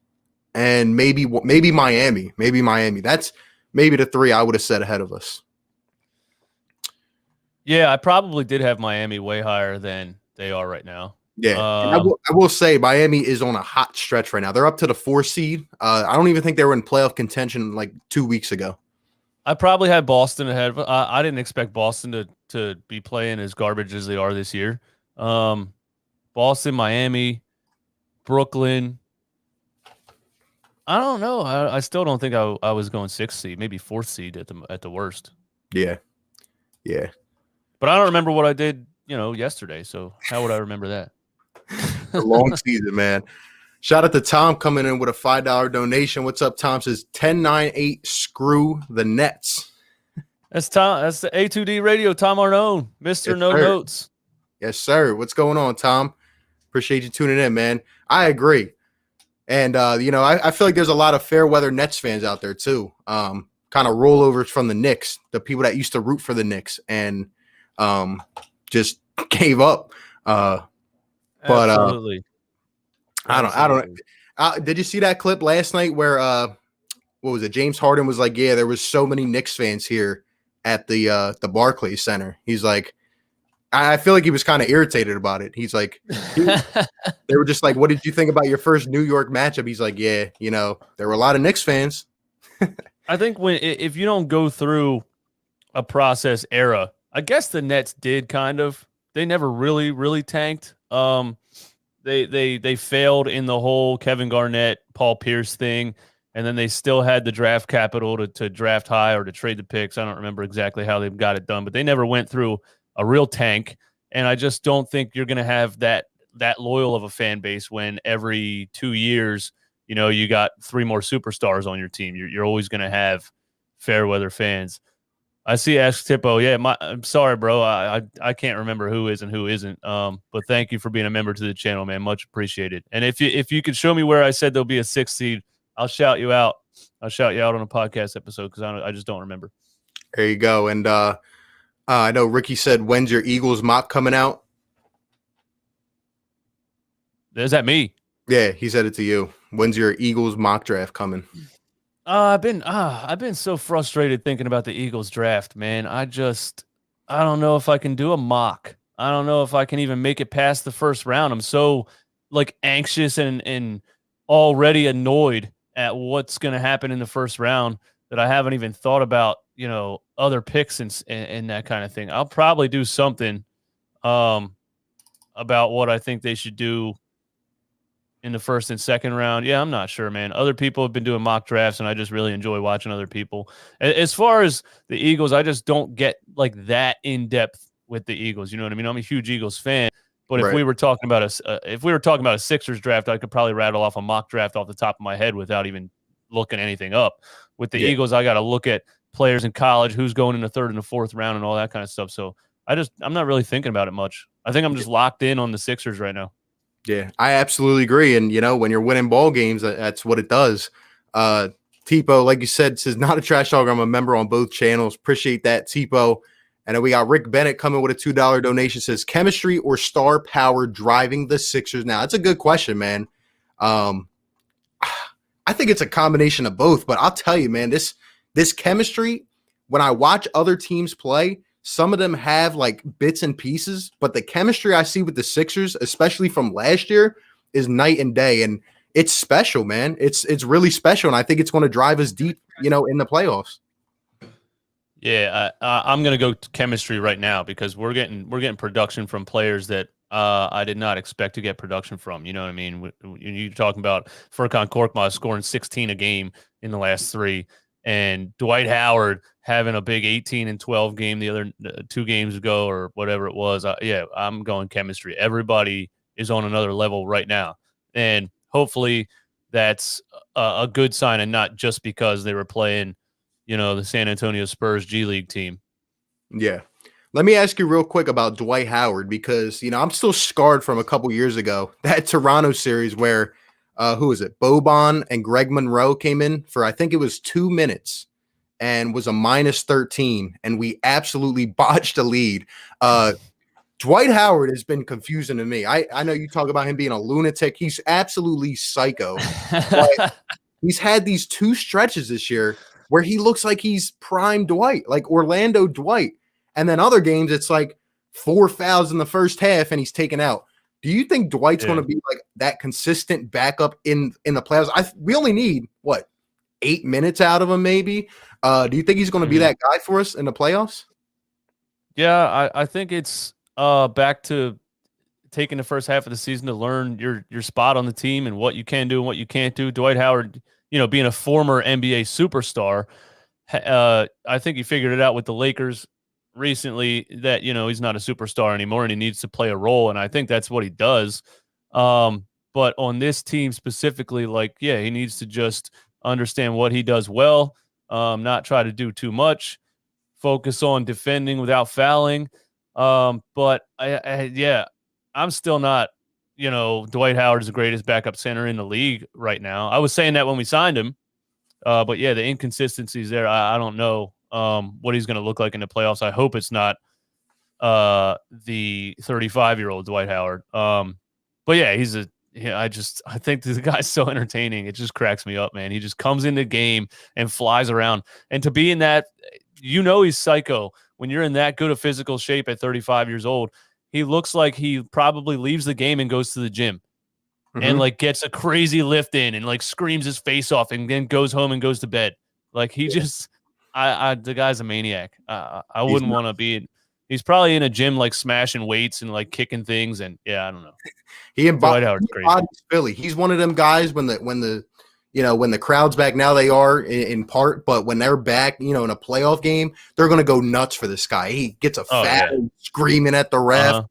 and maybe Miami. That's maybe the 3 I would have said ahead of us. Yeah, I probably did have Miami way higher than they are right now. Yeah, I will say Miami is on a hot stretch right now. They're up to the 4 seed. I don't even think they were in playoff contention like 2 weeks ago. I probably had Boston ahead. I didn't expect Boston to be playing as garbage as they are this year. Boston, Miami, Brooklyn. I don't know. I still don't think I was going 6th seed, maybe 4th seed at the worst. Yeah. But I don't remember what I did, yesterday. So how would I remember that? A long season, man. Shout out to Tom coming in with a $5 donation. What's up, Tom? Says 1098 screw the Nets. That's Tom. That's the A2D Radio. Tom Arnone, Mr. Yes, No sir. Notes. Yes, sir. What's going on, Tom? Appreciate you tuning in, man. I agree. And, I feel like there's a lot of fair weather Nets fans out there, too. Kind of rollovers from the Knicks, the people that used to root for the Knicks and just gave up. Absolutely. I don't. Did you see that clip last night where what was it? James Harden was like, "Yeah, there was so many Knicks fans here at the Barclays Center." He's like, I feel like he was kind of irritated about it. He's like, they were just like, "What did you think about your first New York matchup?" He's like, "Yeah, there were a lot of Knicks fans." I think if you don't go through a process era, I guess the Nets did kind of. they never really tanked. They failed in the whole Kevin Garnett, Paul Pierce thing, and then they still had the draft capital to draft high or to trade the picks. I don't remember exactly how they got it done, but they never went through a real tank. And I just don't think you're going to have that loyal of a fan base when every 2 years, you got 3 more superstars on your team. You're always going to have fair weather fans. I see Ask Tippo. Yeah, I'm sorry, bro. I can't remember who is and who isn't. But thank you for being a member to the channel, man. Much appreciated. And if you could show me where I said there'll be a 6th seed, I'll shout you out. I'll shout you out on a podcast episode because I just don't remember. There you go. And I know Ricky said, "When's your Eagles mock coming out?" Is that me? Yeah, he said it to you. When's your Eagles mock draft coming? I've been so frustrated thinking about the Eagles draft, man. I don't know if I can do a mock. I don't know if I can even make it past the first round. I'm so anxious and already annoyed at what's going to happen in the first round that I haven't even thought about, other picks and that kind of thing. I'll probably do something about what I think they should do in the first and second round. Yeah, I'm not sure, man. Other people have been doing mock drafts, and I just really enjoy watching other people. As far as the Eagles, I just don't get that in depth with the Eagles. You know what I mean? I'm a huge Eagles fan, but if we were talking about a Sixers draft, I could probably rattle off a mock draft off the top of my head without even looking anything up. With the Eagles, I got to look at players in college, who's going in the 3rd and the 4th round, and all that kind of stuff. So I'm not really thinking about it much. I think I'm just locked in on the Sixers right now. Yeah, I absolutely agree. And, when you're winning ball games, that's what it does. Tipo, like you said, says not a trash talker. I'm a member on both channels. Appreciate that, Tipo. And then we got Rick Bennett coming with a $2 donation. Says chemistry or star power driving the Sixers. Now, that's a good question, man. I think it's a combination of both. But I'll tell you, man, this chemistry, when I watch other teams play, some of them have bits and pieces, but the chemistry I see with the Sixers, especially from last year, is night and day. And it's special, man. It's really special. And I think it's going to drive us deep, in the playoffs. Yeah, I'm going to go to chemistry right now because we're getting production from players that I did not expect to get production from. You know what I mean? You're talking about Furkan Korkmaz scoring 16 a game in the last 3. And Dwight Howard having a big 18 and 12 game the other 2 games ago or whatever it was. I'm going chemistry. Everybody is on another level right now. And hopefully that's a good sign and not just because they were playing, the San Antonio Spurs G League team. Yeah. Let me ask you real quick about Dwight Howard because, I'm still scarred from a couple years ago, that Toronto series where who was it? Boban and Greg Monroe came in for, I think it was 2 minutes and was a -13. And we absolutely botched a lead. Dwight Howard has been confusing to me. I know you talk about him being a lunatic. He's absolutely psycho. But he's had these 2 stretches this year where he looks like he's prime Dwight, like Orlando Dwight. And then other games, it's 4 fouls in the first half and he's taken out. Do you think Dwight's going to be that consistent backup in the playoffs? We only need 8 minutes out of him, maybe. Do you think he's going to be that guy for us in the playoffs? Yeah, I think it's back to taking the first half of the season to learn your spot on the team and what you can do and what you can't do. Dwight Howard, being a former NBA superstar, I think he figured it out with the Lakers recently that he's not a superstar anymore and he needs to play a role, and I think that's what he does. But on this team specifically, he needs to just understand what he does well, not try to do too much, focus on defending without fouling. But I'm still not, Dwight Howard is the greatest backup center in the league right now. I was saying that when we signed him, but the inconsistencies there, I don't know what he's going to look like in the playoffs. I hope it's not the 35-year-old Dwight Howard. But I think the guy's so entertaining. It just cracks me up, man. He just comes in the game and flies around. And to be in that, he's psycho. When you're in that good of physical shape at 35 years old, he looks like he probably leaves the game and goes to the gym. And gets a crazy lift in and screams his face off and then goes home and goes to bed. The guy's a maniac. I wouldn't want to be He's probably in a gym like smashing weights and like kicking things, and yeah, I don't know. He Dwight Howard's crazy. embodies Philly. He's one of them guys when the crowd's back. Now they are in part, but when they're back, in a playoff game, they're gonna go nuts for this guy. He gets a foul, screaming at the ref.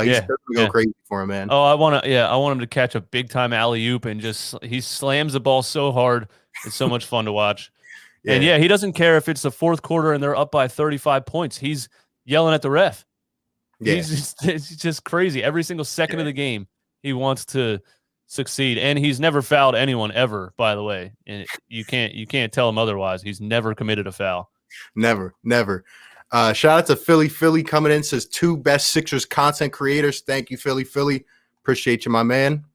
He's gonna go crazy for him, man. Oh, I want him to catch a big time alley oop and he slams the ball so hard. It's so much fun to watch. Yeah. And he doesn't care if it's the fourth quarter and they're up by 35 points. He's yelling at the ref. Yeah. It's just crazy. Every single second of the game, he wants to succeed. And he's never fouled anyone ever, by the way. And you can't tell him otherwise. He's never committed a foul. Never. Shout out to Philly coming in, says 2 best Sixers content creators. Thank you, Philly. Appreciate you, my man.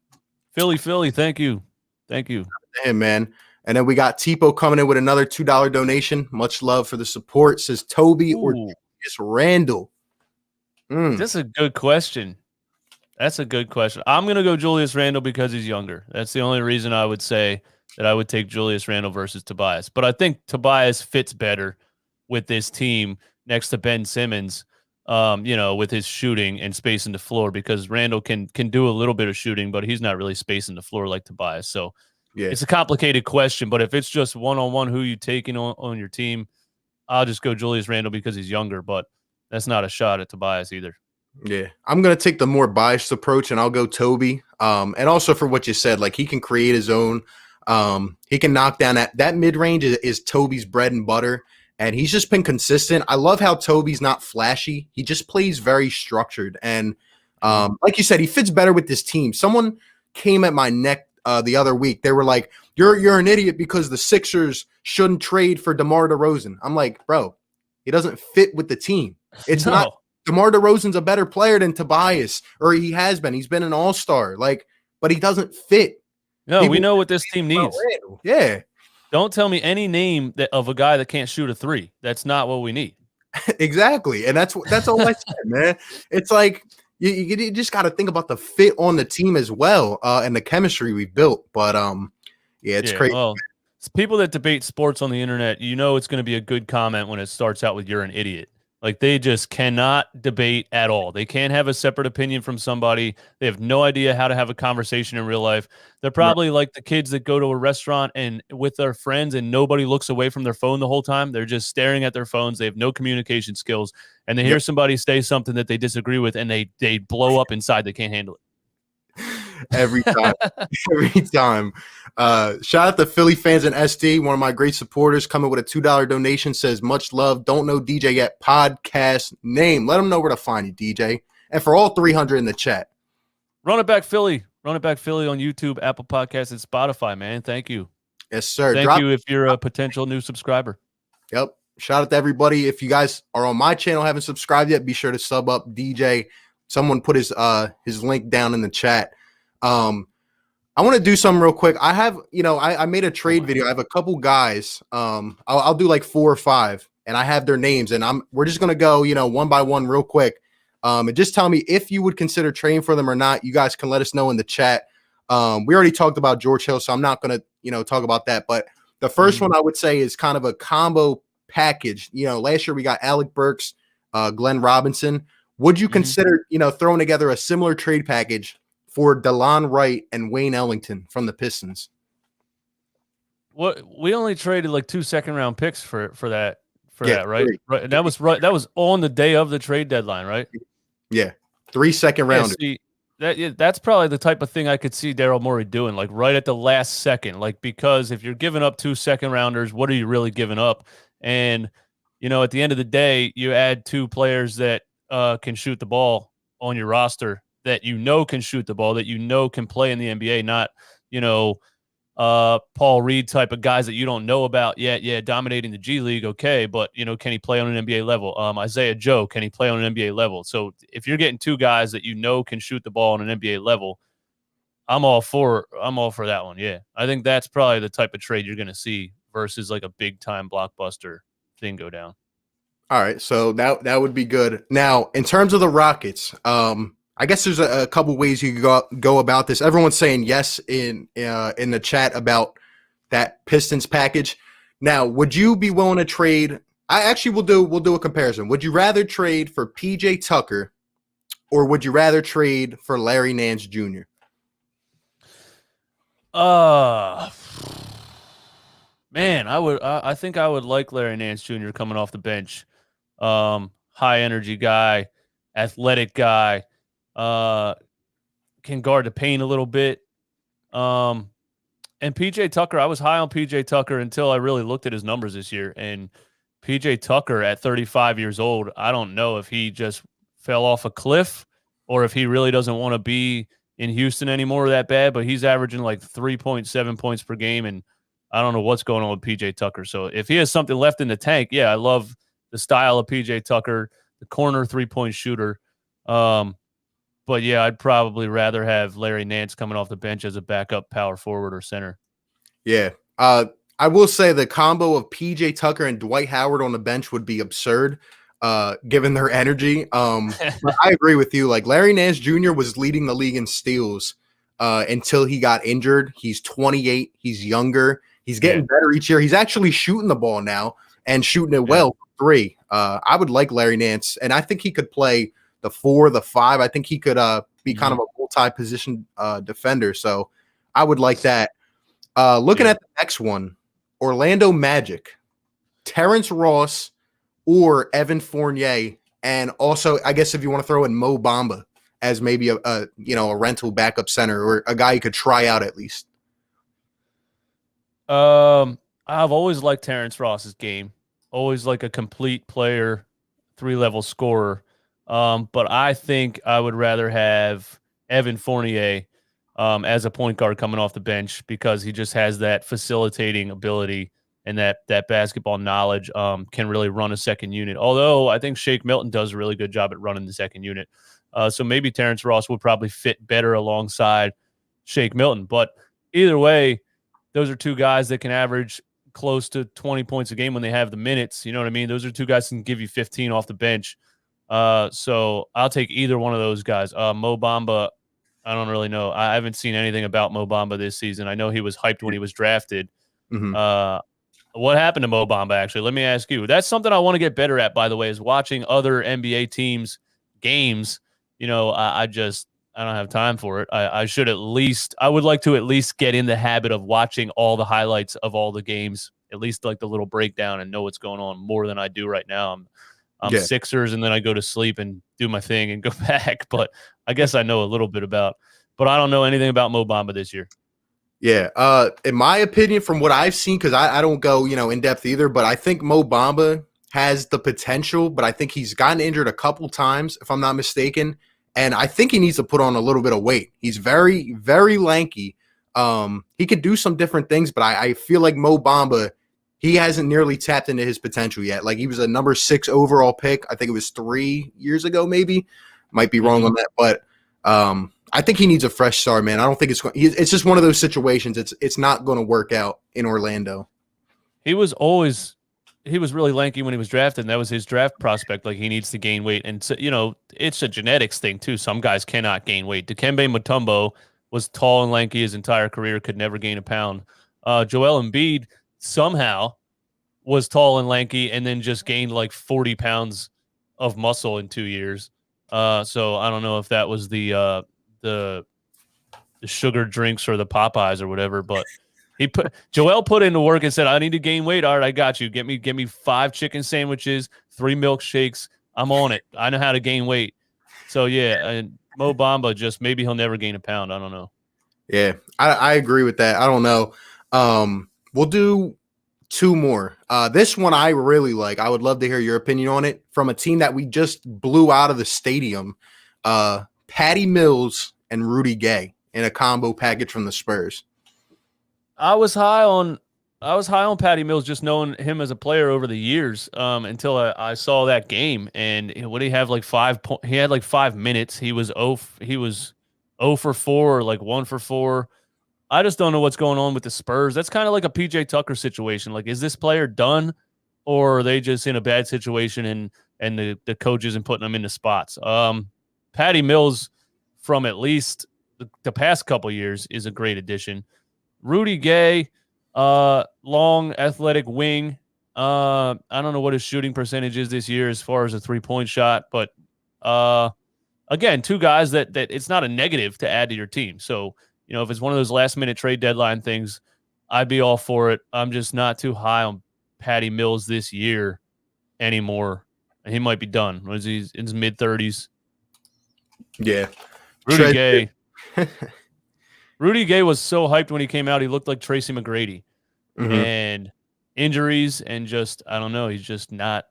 Philly, thank you. Hey, man. And then we got Tipo coming in with another $2 donation. Much love for the support. Says Toby or Julius Randle. That's a good question. That's a good question. I'm going to go Julius Randle because he's younger. That's the only reason I would say that I would take Julius Randle versus Tobias. But I think Tobias fits better with this team next to Ben Simmons, with his shooting and spacing the floor, because Randle can do a little bit of shooting, but he's not really spacing the floor like Tobias. So it's a complicated question, but if it's just one-on-one who you taking on your team, I'll just go Julius Randle because he's younger, but that's not a shot at Tobias either. Yeah, I'm going to take the more biased approach, and I'll go Toby. And also for what you said, like he can create his own. He can knock down that mid-range is Toby's bread and butter, and he's just been consistent. I love how Toby's not flashy. He just plays very structured. And like you said, he fits better with this team. Someone came at my neck the other week. They were like, you're an idiot because the Sixers shouldn't trade for DeMar DeRozan. I'm like, bro, he doesn't fit with the team. It's not. DeMar DeRozan's a better player than Tobias, or he has been. He's been an all-star, but he doesn't fit. No, we know what this team needs. Yeah. Don't tell me any name of a guy that can't shoot a three. That's not what we need. Exactly. And that's all I said, man. It's like you just got to think about the fit on the team as well, and the chemistry we built. But it's crazy. Well, people that debate sports on the internet, it's going to be a good comment when it starts out with "you're an idiot." Like, they just cannot debate at all. They can't have a separate opinion from somebody. They have no idea how to have a conversation in real life. They're probably like the kids that go to a restaurant and with their friends and nobody looks away from their phone the whole time. They're just staring at their phones. They have no communication skills. And they hear somebody say something that they disagree with, and they blow up inside. They can't handle it. Every time. Shout out to Philly fans and SD, one of my great supporters, coming with a $2 donation, says much love. Don't know DJ yet. Podcast name. Let them know where to find you, DJ. And for all 300 in the chat, Run It Back Philly on YouTube, Apple Podcasts, and Spotify, man. Thank you. Yes, sir. Thank you if you're a potential new subscriber. Yep. Shout out to everybody. If you guys are on my channel, haven't subscribed yet, be sure to sub up. DJ, someone put his link down in the chat. I want to do something real quick. I have, I made a trade video. I have a couple guys. I'll do like 4 or 5, and I have their names, and we're just gonna go, one by one real quick. And just tell me if you would consider trading for them or not. You guys can let us know in the chat. We already talked about George Hill, so I'm not gonna, talk about that. But the first one I would say is kind of a combo package. Last year we got Alec Burks, Glenn Robinson. Would you consider, throwing together a similar trade package for DeLon Wright and Wayne Ellington from the Pistons? What, we only traded like 2 second-round picks for that, right? Right. That was on the day of the trade deadline, right? Yeah, 3 second-rounders. That's probably the type of thing I could see Daryl Morey doing, like right at the last second. Like, because if you're giving up 2 second-rounders, what are you really giving up? And at the end of the day, you add 2 players that can shoot the ball on your roster, that can shoot the ball, that can play in the NBA, not, Paul Reed type of guys that you don't know about yet. Yeah, dominating the G League, okay, but, can he play on an NBA level? Isaiah Joe, can he play on an NBA level? So if you're getting 2 guys that can shoot the ball on an NBA level, I'm all for that one, yeah. I think that's probably the type of trade you're going to see versus like a big-time blockbuster thing go down. All right, so that would be good. Now, in terms of the Rockets, I guess there's a couple ways you could go about this. Everyone's saying yes in the chat about that Pistons package. Now, would you be willing to trade I actually we'll do a comparison. Would you rather trade for PJ Tucker or would you rather trade for Larry Nance Jr.? Man, I think I would like Larry Nance Jr. coming off the bench. High energy guy, athletic guy, can guard the paint a little bit. And PJ Tucker, I was high on PJ Tucker until I really looked at his numbers this year. And PJ Tucker at 35 years old, I don't know if he just fell off a cliff or if he really doesn't want to be in Houston anymore that bad, but he's averaging like 3.7 points per game. And I don't know what's going on with PJ Tucker. So if he has something left in the tank, yeah, I love the style of PJ Tucker, the corner 3-point shooter. But yeah, I'd probably rather have Larry Nance coming off the bench as a backup power forward or center. Yeah. I will say the combo of PJ Tucker and Dwight Howard on the bench would be absurd, given their energy. But I agree with you. Like Larry Nance Jr. was leading the league in steals until he got injured. He's 28. He's younger. He's getting better each year. He's actually shooting the ball now and shooting it well for three. I would like Larry Nance, and I think he could play the 4, the 5. I think he could be kind of a multi-position defender. So I would like that. Looking at the next one, Orlando Magic, Terrence Ross or Evan Fournier, and also I guess if you want to throw in Mo Bamba as maybe a rental backup center or a guy you could try out at least. I've always liked Terrence Ross's game. Always like a complete player, 3-level scorer. But I think I would rather have Evan Fournier as a point guard coming off the bench because he just has that facilitating ability and that basketball knowledge, can really run a second unit. Although I think Shake Milton does a really good job at running the second unit. So maybe Terrence Ross would probably fit better alongside Shake Milton. But either way, those are two guys that can average close to 20 points a game when they have the minutes. You know what I mean? Those are two guys that can give you 15 off the bench. So I'll take either one of those guys. Mo Bamba, I don't really know. I haven't seen anything about Mo Bamba this season. I know he was hyped when he was drafted. Mm-hmm. What happened to Mo Bamba, actually? Let me ask you. That's something I want to get better at, by the way, is watching other NBA teams' games. You know, I don't have time for it. I would like to at least get in the habit of watching all the highlights of all the games, at least like the little breakdown and know what's going on more than I do right now. I'm Sixers, and then I go to sleep and do my thing and go back. But I guess I know a little bit about, but I don't know anything about Mo Bamba this year. Yeah. In my opinion, from what I've seen, because I don't go, in depth either, but I think Mo Bamba has the potential, but I think he's gotten injured a couple times, if I'm not mistaken. And I think he needs to put on a little bit of weight. He's very, very lanky. He could do some different things, but I feel like Mo Bamba, he hasn't nearly tapped into his potential yet. Like he was a number 6 overall pick. I think it was 3 years ago, maybe. Might be wrong on that, but I think he needs a fresh start, man. I don't think it's just one of those situations. It's not going to work out in Orlando. He was really lanky when he was drafted, and that was his draft prospect. Like he needs to gain weight, and so, it's a genetics thing too. Some guys cannot gain weight. Dikembe Mutombo was tall and lanky his entire career, could never gain a pound. Joel Embiid somehow was tall and lanky, and then just gained like 40 pounds of muscle in 2 years. So I don't know if that was the sugar drinks or the Popeyes or whatever, but Joel put into work and said, I need to gain weight. All right, I got you. Get me 5 chicken sandwiches, 3 milkshakes. I'm on it. I know how to gain weight. So yeah, and Mo Bamba, just maybe he'll never gain a pound. I don't know. Yeah, I agree with that. I don't know. We'll do 2 more. This one I really like. I would love to hear your opinion on it from a team that we just blew out of the stadium. Patty Mills and Rudy Gay in a combo package from the Spurs. I was high on Patty Mills, just knowing him as a player over the years, until I saw that game. And what did he have? Like 5 points. He had like 5 minutes. He was 0 for 4 or like 1 for 4. I just don't know what's going on with the Spurs. That's kind of like a PJ Tucker situation. Like, is this player done, or are they just in a bad situation and the coach isn't putting them into spots? Patty Mills, from at least the past couple years, is a great addition. Rudy Gay, long athletic wing, I don't know what his shooting percentage is this year as far as a 3-point shot, but again, two guys that it's not a negative to add to your team. So, if it's one of those last minute trade deadline things, I'd be all for it. I'm just not too high on Patty Mills this year anymore. He might be done. He's in his mid-30s. Yeah. Rudy Gay. Rudy Gay was so hyped when he came out. He looked like Tracy McGrady. Mm-hmm. And injuries and just, I don't know, he's just not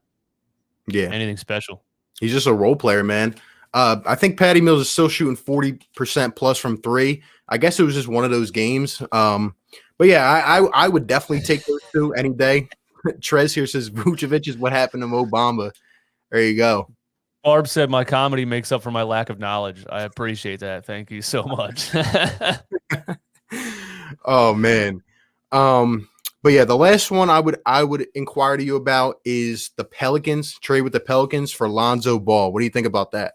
anything special. He's just a role player, man. I think Patty Mills is still shooting 40% plus from three. I guess it was just one of those games. But yeah, I would definitely take those two any day. Trez here says Vucevic is what happened to Mo Bamba. There you go. Barb said my comedy makes up for my lack of knowledge. I appreciate that. Thank you so much. Oh man. But yeah, the last one I would inquire to you about is the Pelicans trade with the Pelicans for Lonzo Ball. What do you think about that?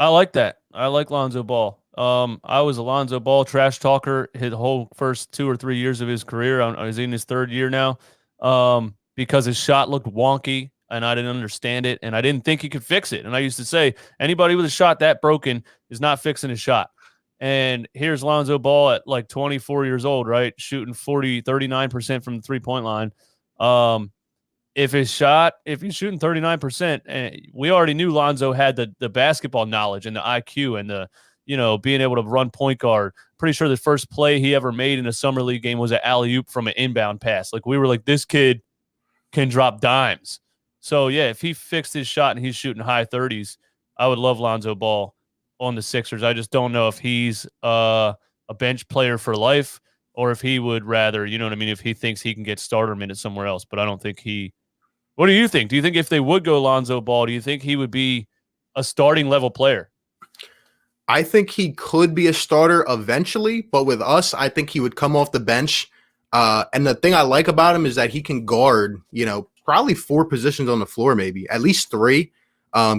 I like that. I like Lonzo Ball. I was a Lonzo Ball trash talker his whole first 2 or 3 years of his career. He's in his third year now, because his shot looked wonky and I didn't understand it and I didn't think he could fix it. And I used to say anybody with a shot that broken is not fixing his shot. And here's Lonzo Ball at like 24 years old, right? Shooting 39% from the 3-point line. If he's shooting 39%, we already knew Lonzo had the basketball knowledge and the IQ and the, being able to run point guard. Pretty sure the first play he ever made in a summer league game was an alley-oop from an inbound pass. Like we were like, this kid can drop dimes. So yeah, if he fixed his shot and he's shooting high 30s, I would love Lonzo Ball on the Sixers. I just don't know if he's a bench player for life or if he would rather, if he thinks he can get starter minutes somewhere else. But I don't think what do you think? Do you think if they would go Lonzo Ball, do you think he would be a starting level player? I think he could be a starter eventually, but with us, I think he would come off the bench. And the thing I like about him is that he can guard, probably 4 positions on the floor, maybe at least 3,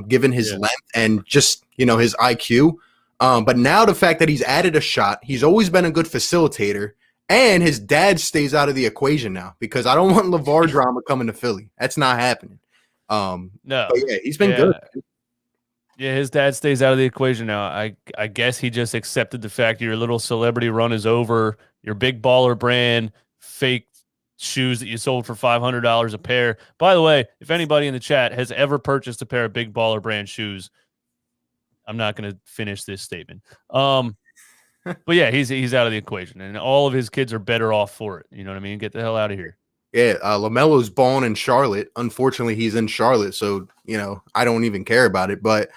given his length and just, his IQ. But now the fact that he's added a shot, he's always been a good facilitator, and his dad stays out of the equation now because I don't want LeVar drama coming to Philly. That's not happening. No, but yeah, he's been good. Yeah, his dad stays out of the equation now. I guess he just accepted the fact your little celebrity run is over. Your big baller brand, fake shoes that you sold for $500 a pair. By the way, if anybody in the chat has ever purchased a pair of big baller brand shoes, I'm not going to finish this statement. But yeah, he's out of the equation, and all of his kids are better off for it. You know what I mean? Get the hell out of here. Yeah, LaMelo's born in Charlotte. Unfortunately, he's in Charlotte, so I don't even care about it. But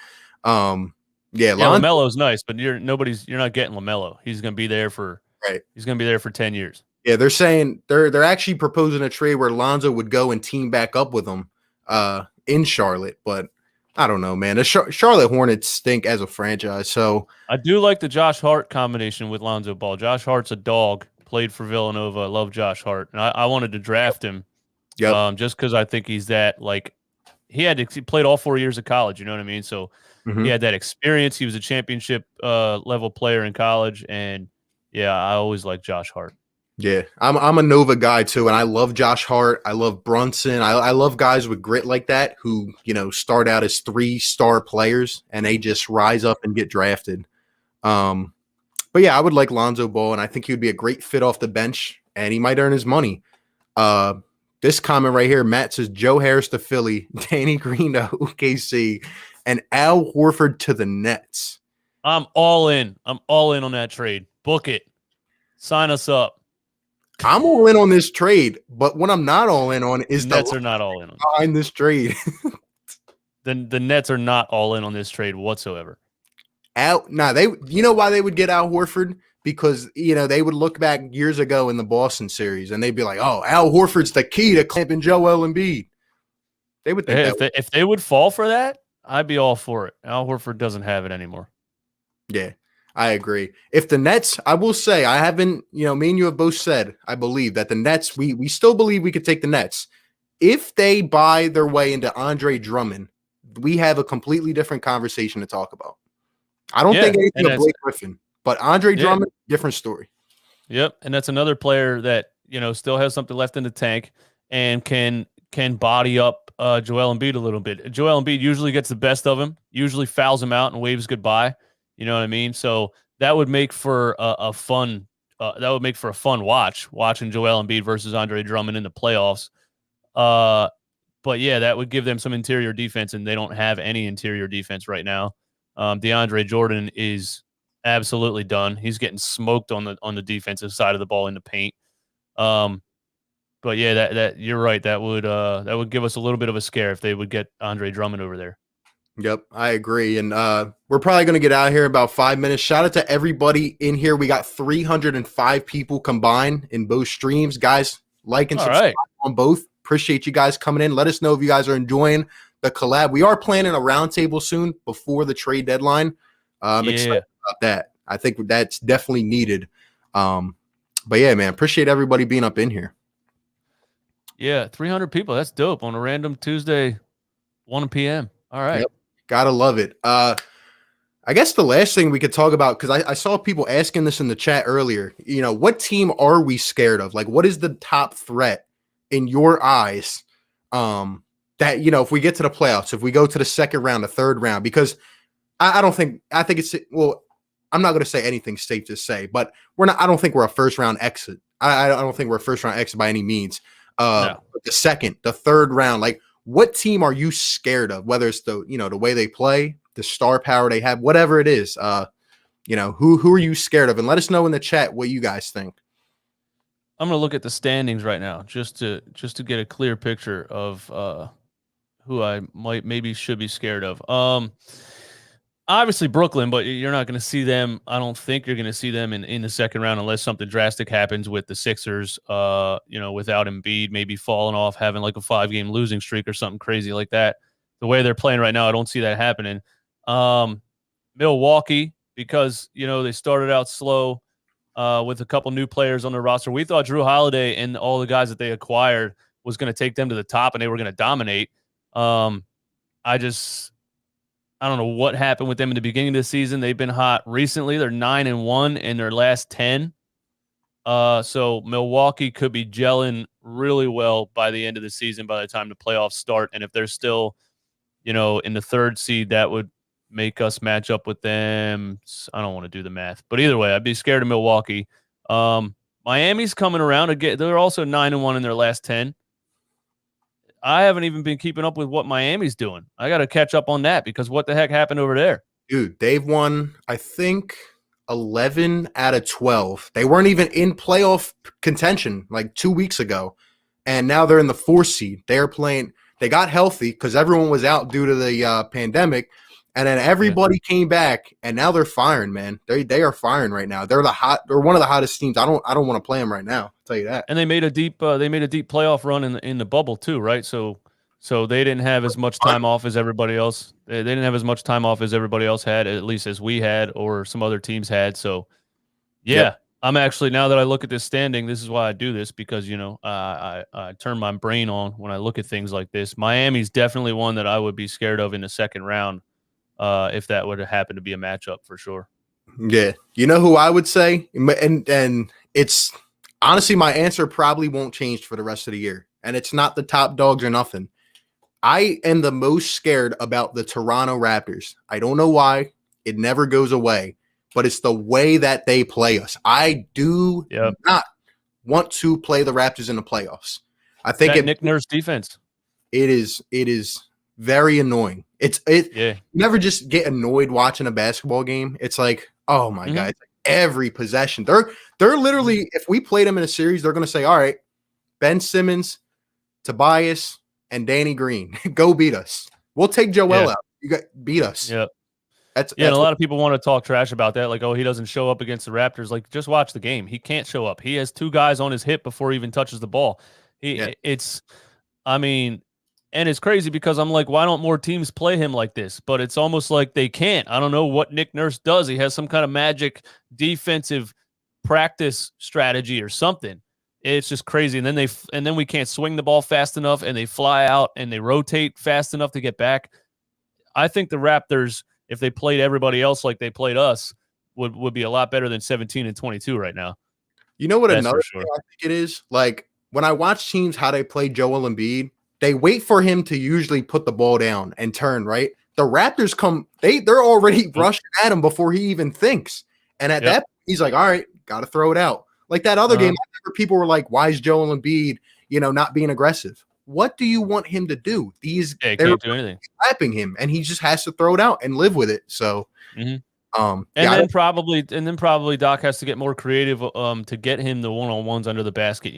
LaMelo's nice, but you're not getting LaMelo. He's going to be there for He's going to be there for 10 years. Yeah, they're saying they're actually proposing a trade where Lonzo would go and team back up with them in Charlotte, but I don't know, man. The Charlotte Hornets stink as a franchise. So I do like the Josh Hart combination with Lonzo Ball. Josh Hart's a dog. Played for Villanova. I love Josh Hart, and I wanted to draft him. Just because I think he's that he played all 4 years of college. You know what I mean? So he had that experience. He was a championship level player in college, and yeah, I always like Josh Hart. Yeah, I'm a Nova guy too, and I love Josh Hart. I love Brunson. I love guys with grit like that who start out as 3-star players and they just rise up and get drafted. But yeah, I would like Lonzo Ball, and I think he would be a great fit off the bench, and he might earn his money. This comment right here, Matt says Joe Harris to Philly, Danny Green to OKC, and Al Horford to the Nets. I'm all in. I'm all in on that trade. Book it. Sign us up. I'm all in on this trade, but what I'm not all in on is the Nets are not all in on this trade. The Nets are not all in on this trade whatsoever. They why they would get Al Horford? Because they would look back years ago in the Boston series and they'd be like, "Oh, Al Horford's the key to clamping Joel Embiid." They would think if they would fall for that, I'd be all for it. Al Horford doesn't have it anymore. Yeah. I agree. If the Nets, I will say, I haven't, me and you have both said, I believe that the Nets, we still believe we could take the Nets. If they buy their way into Andre Drummond, we have a completely different conversation to talk about. I don't think anything of Blake Griffin, but Andre Drummond, different story. Yep. And that's another player that, still has something left in the tank. and can body up Joel Embiid a little bit. Joel Embiid usually gets the best of him, usually fouls him out and waves goodbye. You know what I mean? So that would make for a fun watching Joel Embiid versus Andre Drummond in the playoffs. But yeah, that would give them some interior defense, and they don't have any interior defense right now. DeAndre Jordan is absolutely done. He's getting smoked on the defensive side of the ball in the paint. But yeah, that you're right. That would give us a little bit of a scare if they would get Andre Drummond over there. Yep, I agree. And we're probably going to get out of here in about 5 minutes. Shout out to everybody in here. We got 305 people combined in both streams. Guys, like and subscribe on both. Appreciate you guys coming in. Let us know if you guys are enjoying the collab. We are planning a roundtable soon before the trade deadline. Excited about that. I think that's definitely needed. But yeah, man, appreciate everybody being up in here. Yeah, 300 people. That's dope on a random Tuesday, 1 p.m. All right. Yep. Gotta love it. I guess the last thing we could talk about, because I saw people asking this in the chat earlier, what team are we scared of? Like, what is the top threat in your eyes that, if we get to the playoffs, if we go to the second round, the third round? Because I think it's, well, I'm not going to say anything safe to say, but I don't think we're a first round exit. I don't think we're a first round exit by any means. No. The second, the third round, like, what team are you scared of? Whether it's the way they play, the star power they have, whatever it is, who are you scared of? And let us know in the chat what you guys think. I'm gonna look at the standings right now just to get a clear picture of who I maybe should be scared of. Obviously Brooklyn, but you're not going to see them. I don't think you're going to see them in the second round unless something drastic happens with the Sixers, without Embiid maybe falling off, having like a 5-game losing streak or something crazy like that. The way they're playing right now, I don't see that happening. Milwaukee, because, they started out slow with a couple new players on their roster. We thought Drew Holiday and all the guys that they acquired was going to take them to the top and they were going to dominate. I don't know what happened with them in the beginning of the season. They've been hot recently. They're 9-1 in their last 10. So Milwaukee could be gelling really well by the end of the season, by the time the playoffs start. And if they're still, in the third seed, that would make us match up with them. I don't want to do the math, but either way, I'd be scared of Milwaukee. Miami's coming around again. They're also 9-1 in their last 10. I haven't even been keeping up with what Miami's doing. I got to catch up on that, because what the heck happened over there? Dude, they've won, I think, 11 out of 12. They weren't even in playoff contention like 2 weeks ago, and now they're in the 4th seed. They're playing. They got healthy because everyone was out due to the pandemic, and then everybody came back, and now they're firing, man. They are firing right now. They're one of the hottest teams. I don't want to play them right now. I'll tell you that. And they made a deep playoff run in the bubble too, right? So they didn't have as much time off as everybody else. They didn't have as much time off as everybody else had, at least as we had or some other teams had. So yeah. Yep. I'm actually, now that I look at this standing, this is why I do this, because I turn my brain on when I look at things like this. Miami's definitely one that I would be scared of in the second round. If that would happen to be a matchup, for sure. Yeah. You know who I would say? And it's honestly, my answer probably won't change for the rest of the year. And it's not the top dogs or nothing. I am the most scared about the Toronto Raptors. I don't know why. It never goes away. But it's the way that they play us. I do not want to play the Raptors in the playoffs. I think Nick Nurse defense. It is very annoying. You never just get annoyed watching a basketball game. It's like, oh my God, it's like every possession. They're literally, if we played them in a series, they're gonna say, all right, Ben Simmons, Tobias, and Danny Green, go beat us. We'll take Joel out. You got beat us. Yeah. That's and a lot of people want to talk trash about that, like, oh, he doesn't show up against the Raptors. Like, just watch the game. He can't show up. He has 2 guys on his hip before he even touches the ball. And it's crazy because I'm like, why don't more teams play him like this? But it's almost like they can't. I don't know what Nick Nurse does. He has some kind of magic defensive practice strategy or something. It's just crazy. And then we can't swing the ball fast enough, and they fly out and they rotate fast enough to get back. I think the Raptors, if they played everybody else like they played us, would be a lot better than 17-22 right now. You know what? That's another thing I think it is? Like, when I watch teams how they play Joel Embiid, they wait for him to usually put the ball down and turn, right? The Raptors they're already rushing at him before he even thinks. And at that, he's like, all right, got to throw it out. Like that other game, people were like, why is Joel Embiid, not being aggressive? What do you want him to do? He can't do anything. Slapping him, and he just has to throw it out and live with it. So, then probably Doc has to get more creative to get him the one-on-ones under the basket.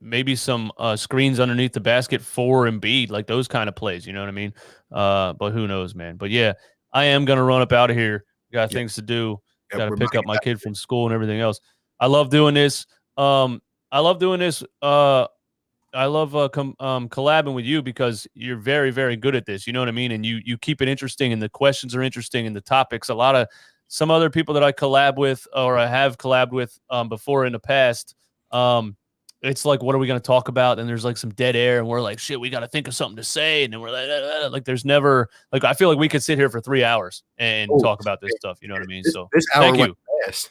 Maybe some screens underneath the basket for Embiid, like those kind of plays. You know what I mean? But who knows, man? But yeah, I am gonna run up out of here. Got things to do. Got to pick up my kid from school and everything else. I love doing this. I love collabing with you because you're very, very good at this. You know what I mean? And you keep it interesting, and the questions are interesting, and the topics. Some other people that I collab with or I have collabed with before in the past, it's like, what are we going to talk about? And there's like some dead air, and we're like, shit, we got to think of something to say. And then we're like, there's never like, I feel like we could sit here for 3 hours and talk about this stuff. You know what I mean? So this hour thank you. Fast.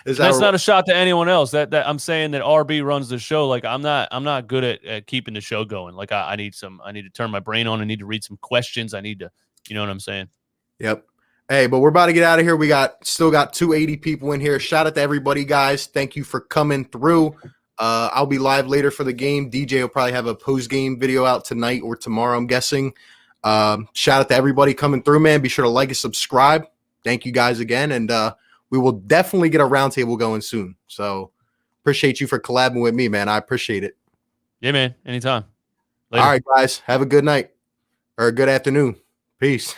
That's not a shot to anyone else. That I'm saying that RB runs the show. Like I'm not good at keeping the show going. Like I need to turn my brain on. I need to read some questions. I need to, you know what I'm saying? Yep. Hey, but we're about to get out of here. We still got 280 people in here. Shout out to everybody, guys. Thank you for coming through. I'll be live later for the game. DJ will probably have a post-game video out tonight or tomorrow, I'm guessing. Shout out to everybody coming through, man. Be sure to like and subscribe. Thank you guys again. And we will definitely get a roundtable going soon. So appreciate you for collabing with me, man. I appreciate it. Yeah, man. Anytime. Later. All right, guys. Have a good night or a good afternoon. Peace.